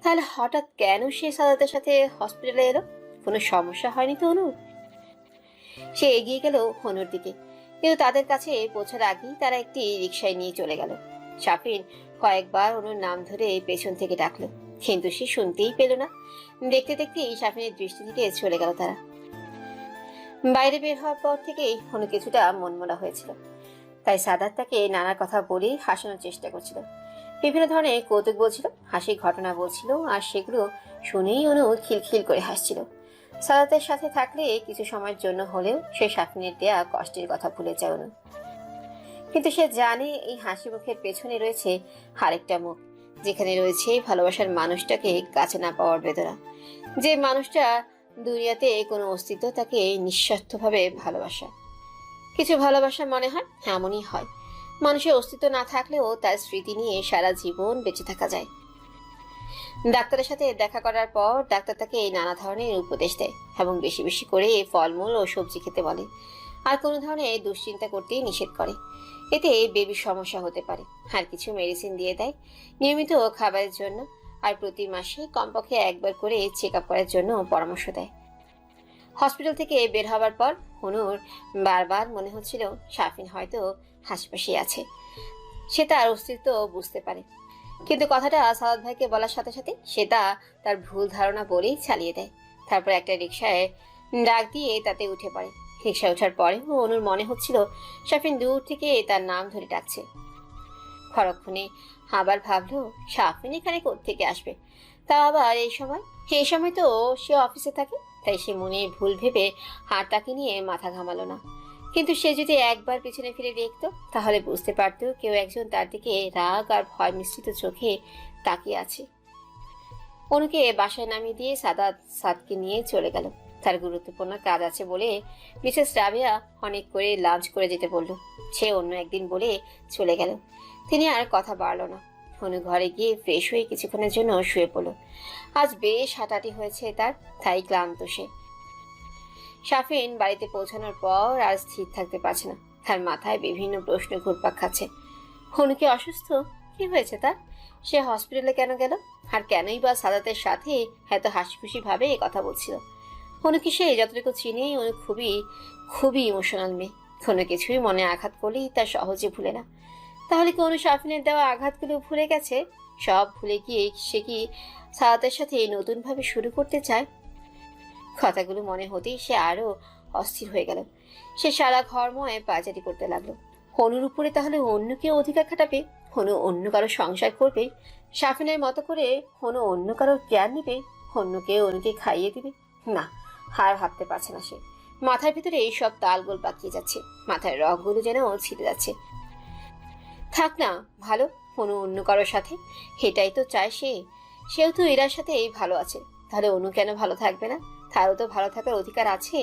তাহলে হঠাৎ কেন সে সাদাতের সাথে হসপিটালে এলো? কোনো সমস্যা হয়নি তো অনুর? সে এগিয়ে গেল অনুর দিকে, কিন্তু তাদের কাছে পৌঁছার আগেই তারা একটি রিকশায় নিয়ে চলে গেল। শাফিন কয়েকবার অনুর নাম ধরে পেছন থেকে ডাকলো, কিন্তু সে শুনতেই পেল না। দেখতে দেখতেই শাফিনের দৃষ্টি থেকে চলে গেল তারা। বাইরে বের হওয়ার পর থেকেই অনু কিছুটা মনমরা হয়েছিল, তাই সাদাত তাকে নানা কথা বলে হাসানোর চেষ্টা করছিল। বিভিন্ন ধরনের কৌতুক বলছিল, হাসির ঘটনা বলছিল, আর সেগুলো শুনেই অনু খিলখিল করে হাসছিল। সাদাতের সাথে থাকলে কিছু সময়ের জন্য হলেও সে শাফিনের দেয়া কষ্টের কথা ভুলে যায় অনু। কিন্তু সে জানে এই হাসি মুখের পেছনে রয়েছে আরেকটা মুখ, যেখানে রয়েছে ভালোবাসার মানুষটাকে কাছে না পাওয়ার বেদনা। যে মানুষটা দুনিয়াতে কোনো অস্তিত্ব, তাকে নিঃস্বার্থভাবে ভালোবাসা। কিছু ভালোবাসা মনে হয় এমনই হয়, মানুষের অস্তিত্ব না থাকলেও তার স্মৃতি নিয়ে সারা জীবন বেঁচে থাকা যায়। ডাক্তারের সাথে দেখা করার পর ডাক্তার তাকে নানা ধরনের উপদেশ দেয় এবং বেশি বেশি করে ফলমূল ও সবজি খেতে বলে। আর কোনো ধরনের দুশ্চিন্তা করতে নিষেধ করে, এতে বেবির সমস্যা হতে পারে। আর কিছু মেডিসিন দিয়ে দেয় নিয়মিত খাবারের জন্য, আর প্রতি মাসে কমপক্ষে একবার করে চেক আপ করার জন্য পরামর্শ দেয়। হসপিটাল থেকে বের হওয়ার পর অনুর বারবার মনে হচ্ছিল শাফিন হয়তো হাসপাশে আছে, সে তার অস্তিত্ব বুঝতে পারে। কিন্তু কথাটা সাদাত ভাইকে বলার সাথে সাথে সে তার ভুল ধারণা বলেই চালিয়ে দেয়। তারপর একটা রিকশায় ডাক দিয়ে তাতে উঠে পড়ে। রিকশায় ওঠার পরে অনুর মনে হচ্ছিল শাফিন দূর থেকে তার নাম ধরে ডাকছে। পরক্ষণে আবার ভাবলো শাফিন এখানে কোত্থেকে আসবে, তা আবার এই সময় তো সে অফিসে থাকে, তাই সে মনে ভুল ভেবে আর তাকে নিয়ে মাথা ঘামালো না। কিন্তু সে যদি একবার পিছনে ফিরে দেখতো, তাহলে বুঝতে পারতো কেউ একজন তার দিকে রাগ আর ভয় মিশ্রিত চোখে তাকিয়ে আছে। অনুকে বাসায় নামিয়ে দিয়ে সাদকে নিয়ে চলে গেল। তার গুরুত্বপূর্ণ কাজ আছে বলে মিসেস রাবিয়া অনেক করে লাঞ্চ করে যেতে বলল। সে অন্য একদিন বলে চলে গেল। তিনি আর কথা বাড়ল না। অনু ঘরে গিয়ে ফ্রেশ হয়ে কিছুক্ষণের জন্য শুয়ে পড়ল। আজ বেশ হাঁটাহাঁটি হয়েছে তার, তাই ক্লান্ত সে। শাফিন বাড়িতে পৌঁছানোর পর আর স্থির থাকতে পারছে না। তার মাথায় বিভিন্ন প্রশ্ন ঘুরপাক খাচ্ছে। অনু কি অসুস্থ? কি হয়েছে তার? সে হসপিটালে কেন গেল? আর কেনই বা সাদাতের সাথে এত হাসি খুশি ভাবে কথা বলছিল? অনুকে সে যতটুকু চিনে, অনু খুবই খুবই ইমোশনাল মেয়ে। কোনো কিছুই মনে আঘাত করলেই তা সহজে ভুলে না। তাহলে কি অনু শাফিনের দেওয়া আঘাতগুলো ভুলে গেছে? সব ভুলে গিয়ে সে কি সাদাতের সাথে নতুন ভাবে শুরু করতে চায়? কথাগুলো মনে হতেই সে আরো অস্থির হয়ে গেল। সে সারা ঘরময় পায়চারি করতে লাগলো। অনুর উপরে তাহলে অন্য কেউ অধিকার খাটাবে? অনু অন্য কারো সংসার করবে? শাফিনের মতো করে অনু অন্য কারোর কেয়ার নিবে? অন্য কেউ অনুকে খাইয়ে দিবে? না, হার ভাবতে পারছে না সে। মাথার ভিতরে এইসব তালগোল পাকিয়ে যাচ্ছে, মাথার রগগুলো যেন ছিঁড়ে যাচ্ছে। থাক না, ভালো অনু অন্য কারোর সাথে, এটাই তো চায় সে। সেও তো এরার সাথে ভালো আছে, তাহলে অনু কেন ভালো থাকবে না? তারও তো ভালো থাকার অধিকার আছে।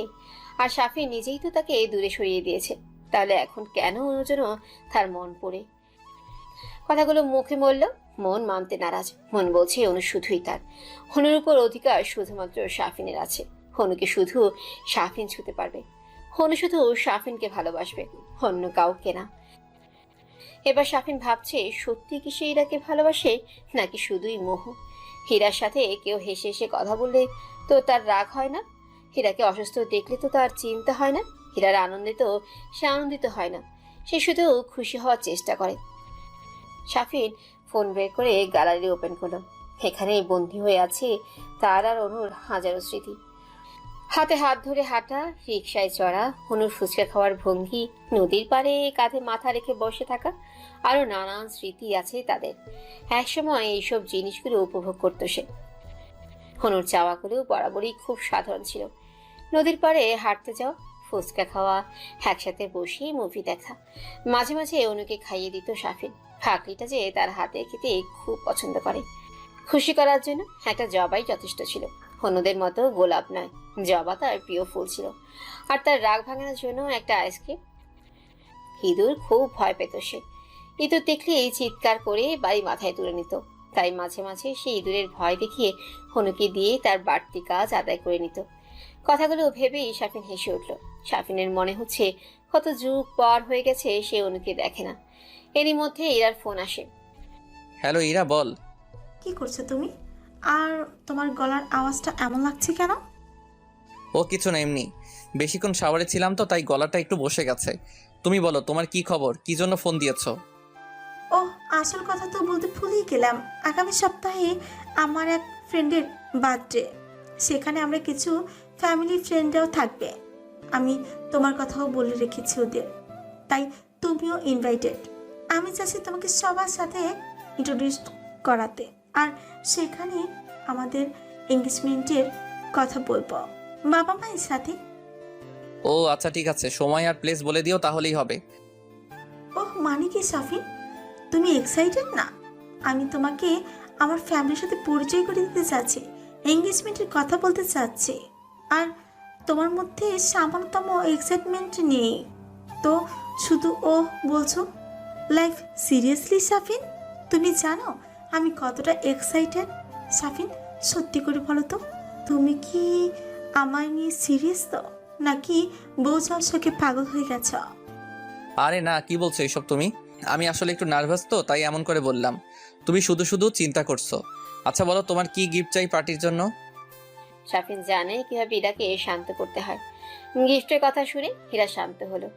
আর শাফি নিজেই তো তাকে দূরে সরিয়ে দিয়েছে, তাহলে এখন কেন অনুর জন্য তার মন পড়ে? কথাগুলো মুখে বলল, মন মানতে নারাজ। মন বলছে অনু শুধুই তার, অনুর উপর অধিকার শুধুমাত্র শাফিনের আছে। হনুকে শুধু শাফিন ছুতে পারবে। হনু শুধু শাফিনকে ভালোবাসবে, অন্য কাউকে না। এবার শাফিন ভাবছে সত্যি কি সে ইরাকে ভালোবাসে নাকি শুধুই মোহ। হীরার সাথে কেউ হেসে হেসে কথা বললে তো তার রাগ হয় না, হীরাকে অসুস্থ দেখলে তো তার চিন্তা হয় না, হীরার আনন্দে তো সে আনন্দিত হয় না, সে শুধু খুশি হওয়ার চেষ্টা করে। শাফিন ফোন বের করে গ্যালারি ওপেন করলো। এখানে বন্দী হয়ে আছে তার আর অনুর হাজারো স্মৃতি। হাতে হাত ধরে হাঁটা, রিকশায় চড়া, অনুর ফুচকা খাওয়ার ভঙ্গি, নদীর পাড়ে কাঁধে মাথা রেখে বসে থাকা, আরো নানান স্মৃতি আছে তাদের। একসময় এইসব জিনিসগুলো উপভোগ করতো সে। অনুর চাওয়াগুলো বরাবরই খুব সাধারণ ছিল। নদীর পাড়ে হাঁটতে যাওয়া, ফুচকা খাওয়া, একসাথে বসে মুভি দেখা, মাঝে মাঝে অনুকে খাইয়ে দিত শাফিন। ফাঁকলিটা যে তার হাতে খেতে খুব পছন্দ করে। খুশি করার জন্য একটা জবাই যথেষ্ট ছিল। অন্যদের মতো গোলাপ নয়, জবা তার প্রিয় ফুল ছিল। আর তার রাগ ভাঙানোর জন্য একটা আইসক্রিম। ইঁদুর খুব ভয় পেত সে। ইঁদুর দেখলেই চিৎকার করে বাড়ি মাথায় তুলে নিত। তাই মাঝে মাঝে সে ইঁদুরের ভয় দেখিয়ে হনুকে দিয়ে তার বাড়তি কাজ আদায় করে নিত। কথাগুলো ভেবেই শাফিন হেসে উঠল। শাফিনের মনে হচ্ছে কত যুগ পর হয়ে গেছে সে অনুকে দেখে না। এরই মধ্যে ইরার ফোন আসে। হ্যালো ইরা, বল। কি করছো তুমি? আর তোমার গলার আওয়াজটা এমন লাগছে কেন? ও কিছু না, এমনি বেশিক্ষণ শাওয়ারে ছিলাম তো তাই গলাটা একটু বসে গেছে। তুমি বলো, তোমার কি খবর, কি জন্য ফোন দিয়েছো? ও, আসল কথা তো বলতে ভুলেই গেলাম। আগামী সপ্তাহে আমার এক ফ্রেন্ডের বার্থডে। সেখানে আমরা কিছু ফ্যামিলি ফ্রেন্ডরাও থাকবে। আমি তোমার কথাও বলে রেখেছি ওদের, তাই তুমিও ইনভাইটেড। আমি চাচ্ছি তোমাকে সবার সাথে ইন্ট্রোডিউস করাতে, আর সেখানে আমাদের এঙ্গেজমেন্টের কথা বলবো বাবা মায়ের সাথে। ও আচ্ছা ঠিক আছে, সময় আর প্লেস বলে দিও তাহলেই হবে। ওহ, মানে কি সাফিন, তুমি এক্সাইটেড না? আমি তোমাকে আমার ফ্যামিলির সাথে পরিচয় করে দিতে চাচ্ছি, এঙ্গেজমেন্টের কথা বলতে চাচ্ছি। আর তোমার মধ্যে সামান্যতম এক্সাইটমেন্ট নেই তো শুধু ও বলছো। লাইফ সিরিয়াসলি সাফিন, তুমি জানো আমি কতটা এক্সাইটেড? সাফিন, সত্যি করে বলো তো, তুমি কি আমায় নিয়ে সিরিয়াস তো, নাকি বউ জলসকে পাগল হয়ে গেছ? আরে না, কি বলছো এসব তুমি? আমি আসলে একটু নার্ভাস তো তাই এমন করে বললাম। তুমি শুধু শুধু চিন্তা করছো। আচ্ছা বলো, তোমার কি গিফট চাই পার্টির জন্য? শাফিন জানে কিভাবে ইরাকে শান্ত করতে হয়। গিফটের কথা শুনে হীরা শান্ত হলো।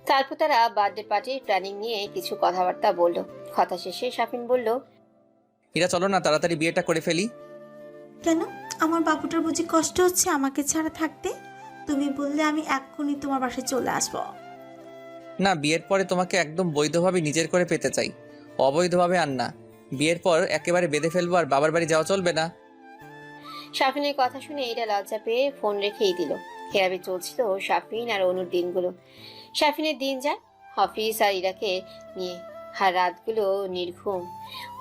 তারপর তারা বার্থডে পার্টির প্ল্যানিং নিয়ে কিছু কথাবার্তা বলল। কথা শেষে শাফিন বলল, হীরা চলো না তাড়াতাড়ি বিয়েটা করে ফেলি। কেন? আমার বাবুটার বুঝি কষ্ট হচ্ছে আমাকে ছাড়া থাকতে? তুমি বললে আমি এক্ষুনি তোমার বাসায় চলে আসবো। না, বিয়ের পরে তোমাকে একদম বৈধভাবে নিজের করে পেতে চাই, অবৈধভাবে আর না। বিয়ের পর একেবারে বেঁধে ফেলবো আর বাবার বাড়ি যাওয়া চলবে না। শাফিনের কথা শুনে এরা লজ্জা পেয়ে ফোন রেখেই দিল। হেরাবে চলছিল শাফিন আর অনুর দিনগুলো। শাফিনের দিন যায় অফিস আর ইরাকে নিয়ে, আর রাতগুলো নির্ঘুম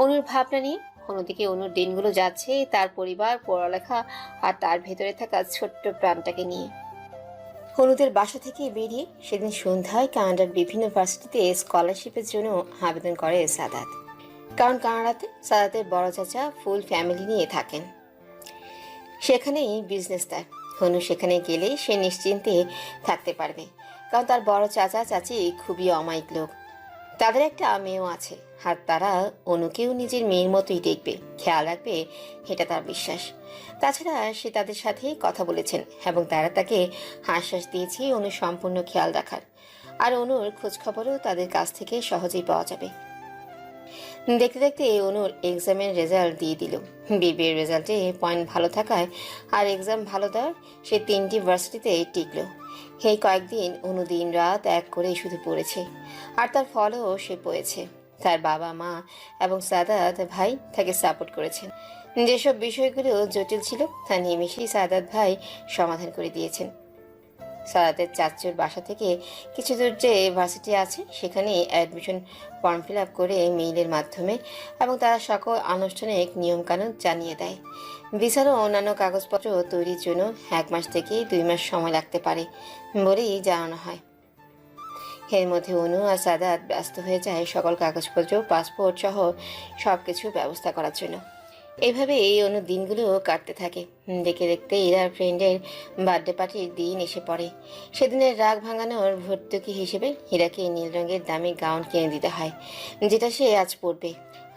অনুর ভাবনা নিয়ে। অন্যদিকে অনুর দিনগুলো যাচ্ছে তার পরিবার, পড়ালেখা আর তার ভেতরে থাকা ছোট্ট প্রাণটাকে নিয়ে। অনুদের বাসা থেকে বেরিয়ে সেদিন সন্ধ্যায় কানাডার বিভিন্ন ভার্সিটিতে স্কলারশিপের জন্য আবেদন করে সাদাত। কারণ কানাডাতে সাদাতের বড় চাচা ফুল ফ্যামিলি নিয়ে থাকেন, সেখানেই বিজনেস তার। অনু সেখানে গেলে সে নিশ্চিন্তে থাকতে পারবে, কারণ তার বড় চাচা চাচি খুবই অমায়িক লোক। তাদের একটা মেয়েও আছে, আর তারা অনুকেও নিজের মেয়ের মতোই দেখবে, খেয়াল রাখবে, এটা তার বিশ্বাস। তাছাড়া সে তাদের সাথে কথা বলেছেন এবং তারা তাকে আশ্বাস দিয়েছে অনু সম্পূর্ণ খেয়াল রাখার। আর অনুর খোঁজখবরও তাদের কাছ থেকে সহজেই পাওয়া যাবে। দেখতে দেখতে অনুর এক্সামের রেজাল্ট দিয়ে দিল। বিবিএর রেজাল্টে পয়েন্ট ভালো থাকায় আর এক্সাম ভালো দেওয়ার সে 3টি ভার্সিটিতে টিকলো। এই কয়েকদিন অনু দিন রাত এক করে শুধু পড়েছে, আর তার ফলও সে পেয়েছে। তার বাবা মা এবং সাদাত ভাই তাকে সাপোর্ট করেছেন। যেসব বিষয়গুলো জটিল ছিল তা নিমেষেই সাদাত ভাই সমাধান করে দিয়েছেন। সাদাতের চাচুর বাসা থেকে কিছু দূর যে ভার্সিটি আছে সেখানে অ্যাডমিশন ফর্ম ফিল আপ করে মেইলের মাধ্যমে এবং তারা সকল আনুষ্ঠানিক নিয়মকানুন জানিয়ে দেয়। ভিসার ও অন্যান্য কাগজপত্র তৈরির জন্য 1 মাস থেকে 2 মাস সময় লাগতে পারে বলেই জানানো হয়। এর মধ্যে অনু আর সাদাত ব্যস্ত হয়ে যায় সকল কাগজপত্র, পাসপোর্ট সহ সবকিছু ব্যবস্থা করার জন্য। এভাবে এই অন্য দিনগুলো কাটতে থাকে। দেখে দেখতে ইরার ফ্রেন্ডের বার্থডে পার্টির দিন এসে পড়ে। সেদিনের রাগ ভাঙানোর ভর্তুকি হিসেবে হীরাকে নীল রঙের দামি গাউন কিনে দিতে হয়, যেটা সে আজ পরবে।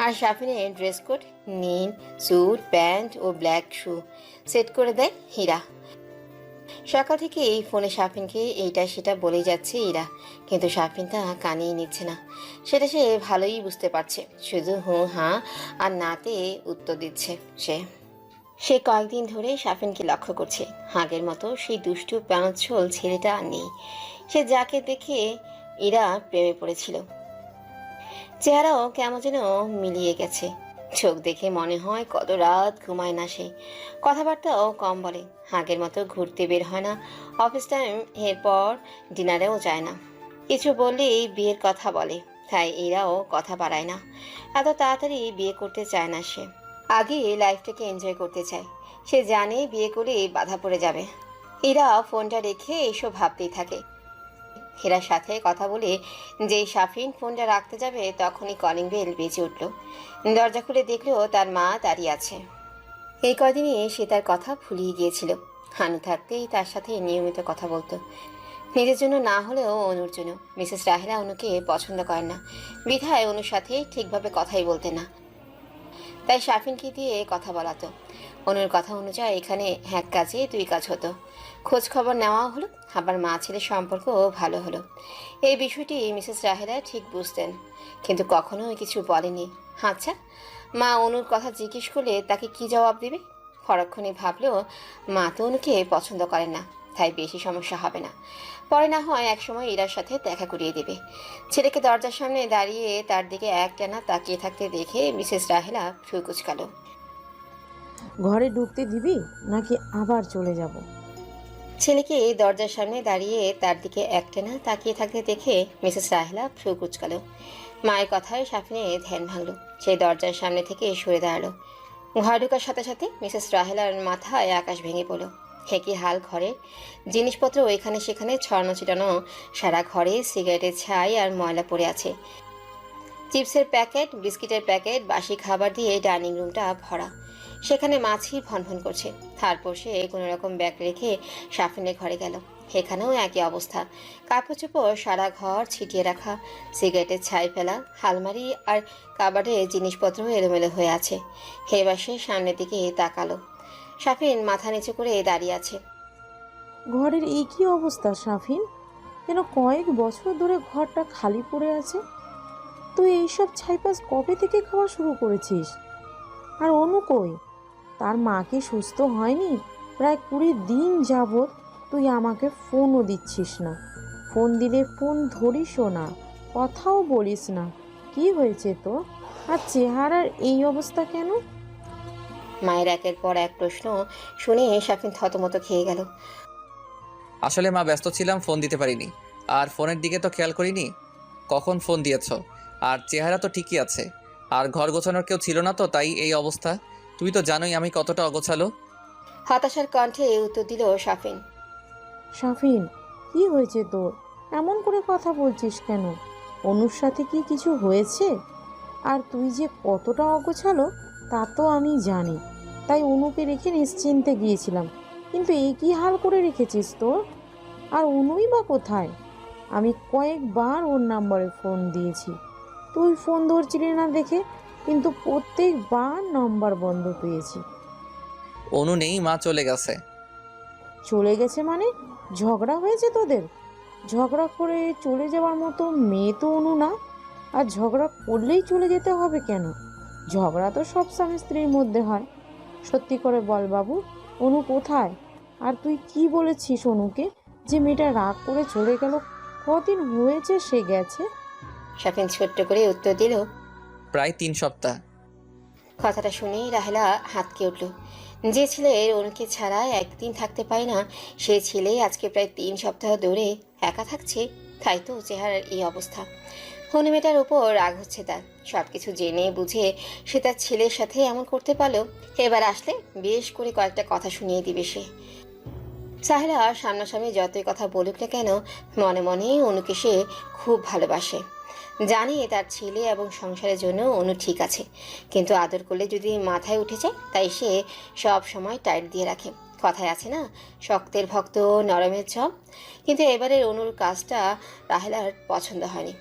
আর শাফিনের ড্রেস কোড নীল স্যুট প্যান্ট ও ব্ল্যাক শু সেট করে দেয় হীরা। সকাল থেকে এই ফোনে শাফিনকে এইটা সেটা বলেই যাচ্ছে ইরা, কিন্তু শাফিন তা কানেই নিচ্ছে না। সেটা সে ভালোই বুঝতে পারছে, শুধু হু হাঁ আর নাতে উত্তর দিচ্ছে। সে কয়েকদিন ধরে শাফিনকে লক্ষ্য করছে। আগের মতো সেই দুষ্টু প্রাণোচ্ছল ছেলেটা আর নেই। সে যাকে দেখে ইরা প্রেমে পড়েছিল, চেহারাও কেমন যেন মিলিয়ে গেছে। চোখ দেখে মনে হয় কত রাত ঘুমায় না সে। কথাবার্তাও কম বলে, আগের মতো ঘুরতে বের হয় না, অফিস টাইম এরপর ডিনারেও যায় না। কিছু বললেই বিয়ের কথা বলে, তাই এরাও কথা বাড়ায় না। এত তাড়াতাড়ি বিয়ে করতে চায় না সে। আগে লাইফটাকে এনজয় করতে চায়। সে জানে বিয়ে করে বাধা পড়ে যাবে। এরা ফোনটা রেখে এসব ভাবতেই থাকে। হীরার সাথে কথা বলে যেই শাফিন ফোনটা রাখতে যাবে, তখনই কলিং বেল বেজে উঠল। দরজা খুলে দেখলো তার মা দাঁড়িয়ে আছে। এই কদিনে সে তার কথা ভুলিয়ে গিয়েছিল। হানু থাকতেই তার সাথে নিয়মিত কথা বলতো, নিজের জন্য না হলেও অনুর জন্য। মিসেস রাহেলা অনুকে পছন্দ করেন না, বিধায় অনুর সাথে ঠিকভাবে কথাই বলতেন না, তাই শাফিনকে দিয়ে কথা বলাতো। অনুর কথা অনুযায়ী এখানে এক কাজে দুই কাজ হতো। খোঁজ খবর নেওয়া হলো, আবার মা ছেলের সম্পর্কও ভালো হলো। এই বিষয়টি মিসেস রাহেলা ঠিক বুঝতেন, কিন্তু কখনোই কিছু বলেনি। আচ্ছা, মা অনুর কথা জিজ্ঞেস করলে তাকে কি জবাব দেবে? পরক্ষণে ভাবলেও মা তো অনুকে পছন্দ করেন না, তাই বেশি সমস্যা হবে না। পরে না হয় একসময় ইরার সাথে দেখা করিয়ে দেবে। ছেলেকে দরজার সামনে দাঁড়িয়ে তার দিকে একটানা তাকিয়ে থাকতে দেখে মিসেস রাহেলা ভ্রু কুঁচকালো। ঘরে ঢুকতে দিবি নাকি আবার চলে যাব? ছেলেকে দরজার সামনে দাঁড়িয়ে তার দিকে একটানা তাকিয়ে থাকতে দেখে মিসেস রাহেলা ভ্রু কুঁচকালো। মায়ের কথায় শাফিনের ধ্যান ভাঙল। সে দরজার সামনে থেকে সরে দাঁড়ালো। ঘর ঢোকার সাথে সাথে মিসেস রাহেলার মাথায় আকাশ ভেঙে পড়ল। কি হাল ঘরের! জিনিসপত্র এখানে সেখানে ছড়ানো ছিটানো, সারা ঘরে সিগারেটের ছাই আর ময়লা পড়ে আছে। চিপসের প্যাকেট, বিস্কিটের প্যাকেট, বাসি খাবার দিয়ে ডাইনিং রুমটা ভরা। সেখানে মাছি ভনভন করছে। তারপর সে কোনো রকম ব্যাগ রেখে শাফিনের ঘরে গেল। এখানেও একই অবস্থা, কাপড় চোপড় সারা ঘর ছিটিয়ে রাখা, সিগারেটের ছাই ফেলা, আলমারি আর কাবার্ডে জিনিসপত্র এলোমেলো হয়ে আছে। এবার সে সামনের দিকে তাকালো। শাফিন মাথা নিচু করে দাঁড়িয়ে আছে। ঘরের এই কি অবস্থা শাফিন? যেন কয়েক বছর ধরে ঘরটা খালি পড়ে আছে। তুই এইসব ছাইপাস কবে থেকে খাওয়া শুরু করেছিস? আর অনু কই? তার মা কি সুস্থ হয়নি? প্রায় 20 দিন যাবৎ তুই আমাকে ফোনও দিচ্ছিস না। ফোন দিলে ফোন ধরিসও না, কথাও বলিস না। কি হয়েছে তোর? আর চেহারার এই অবস্থা কেন? মায়ের একের পর এক প্রশ্ন শুনে শাফিন থতমত খেয়ে গেল। আসলে মা, ব্যস্ত ছিলাম, ফোন দিতে পারিনি। আর ফোনের দিকে তো খেয়াল করিনি কখন ফোন দিয়েছ। আর চেহারা তো ঠিকই আছে, আর ঘর গোছানোর কেউ ছিল না তো, তাই এই অবস্থা। তুমি তো জানোই আমি কতটা অগোছালো। হতাশার কণ্ঠে উত্তর দিল শাফিন। শাফিন, কি হয়েছে তোর? এমন করে কথা বলছিস কেন? অনুর সাথে কি কিছু হয়েছে? আর তুই যে কতটা অগোছালো তা তো আমি জানি, তাই অনুকে রেখে নিশ্চিন্তে গিয়েছিলাম। কিন্তু এই কি হাল করে রেখেছিস তোর? আর অনুই বা কোথায়? আমি কয়েকবার ওর নাম্বারে ফোন দিয়েছি, তুই ফোন ধরছিলি না দেখে, কিন্তু প্রত্যেকবার নাম্বার বন্ধ পেয়েছি। অনু নেই, মা চলে গেছে। চলে গেছে মানে? ঝগড়া হয়েছে তোদের? ঝগড়া করে চলে যাওয়ার মতো মেয়ে তো অনু না। আর ঝগড়া করলেই চলে যেতে হবে কেন? ঝগড়া তো সব স্বামী স্ত্রীর মধ্যে হয়। সত্যি করে বল বাবু, অনু কোথায়? আর তুই কি বলেছিস অনুকে যে মেয়েটা রাগ করে চলে গেল? কদিন হয়েছে সে গেছে? শাফিন ছোট্ট করে উত্তর দিল। প্রায় 3 সপ্তাহ। কথাটা শুনেই রাহেলা হাতকে উঠল। যে ছেলের অনুকে ছাড়া একদিন থাকতে পায় না, সে ছেলে আজকে প্রায় 3 সপ্তাহ ধরে একা থাকছে। তাই তো চেহারার এই অবস্থা। হনু মেয়েটার উপর রাগ হচ্ছে তার। সবকিছু জেনে বুঝে সে তার ছেলের সাথে এমন করতে পারলো। এবার আসলে বেশ করে কয়েকটা কথা শুনিয়ে দিবে সে। সাহেরা সামনাসামনি যতই কথা বলুক না কেন, মনে মনে অনুকে সে খুব ভালোবাসে। জানে তার ছেলে এবং সংসারের জন্য অনু ঠিক আছে, কিন্তু আদর করলে যদি মাথায় উঠে যায় তাই সে সব সময় টাইট দিয়ে রাখে। কথায় আছে না, শক্তের ভক্ত নরমের চপ। কিন্তু এবারের অনুর কাজটা রাহেলার পছন্দ হয়নি।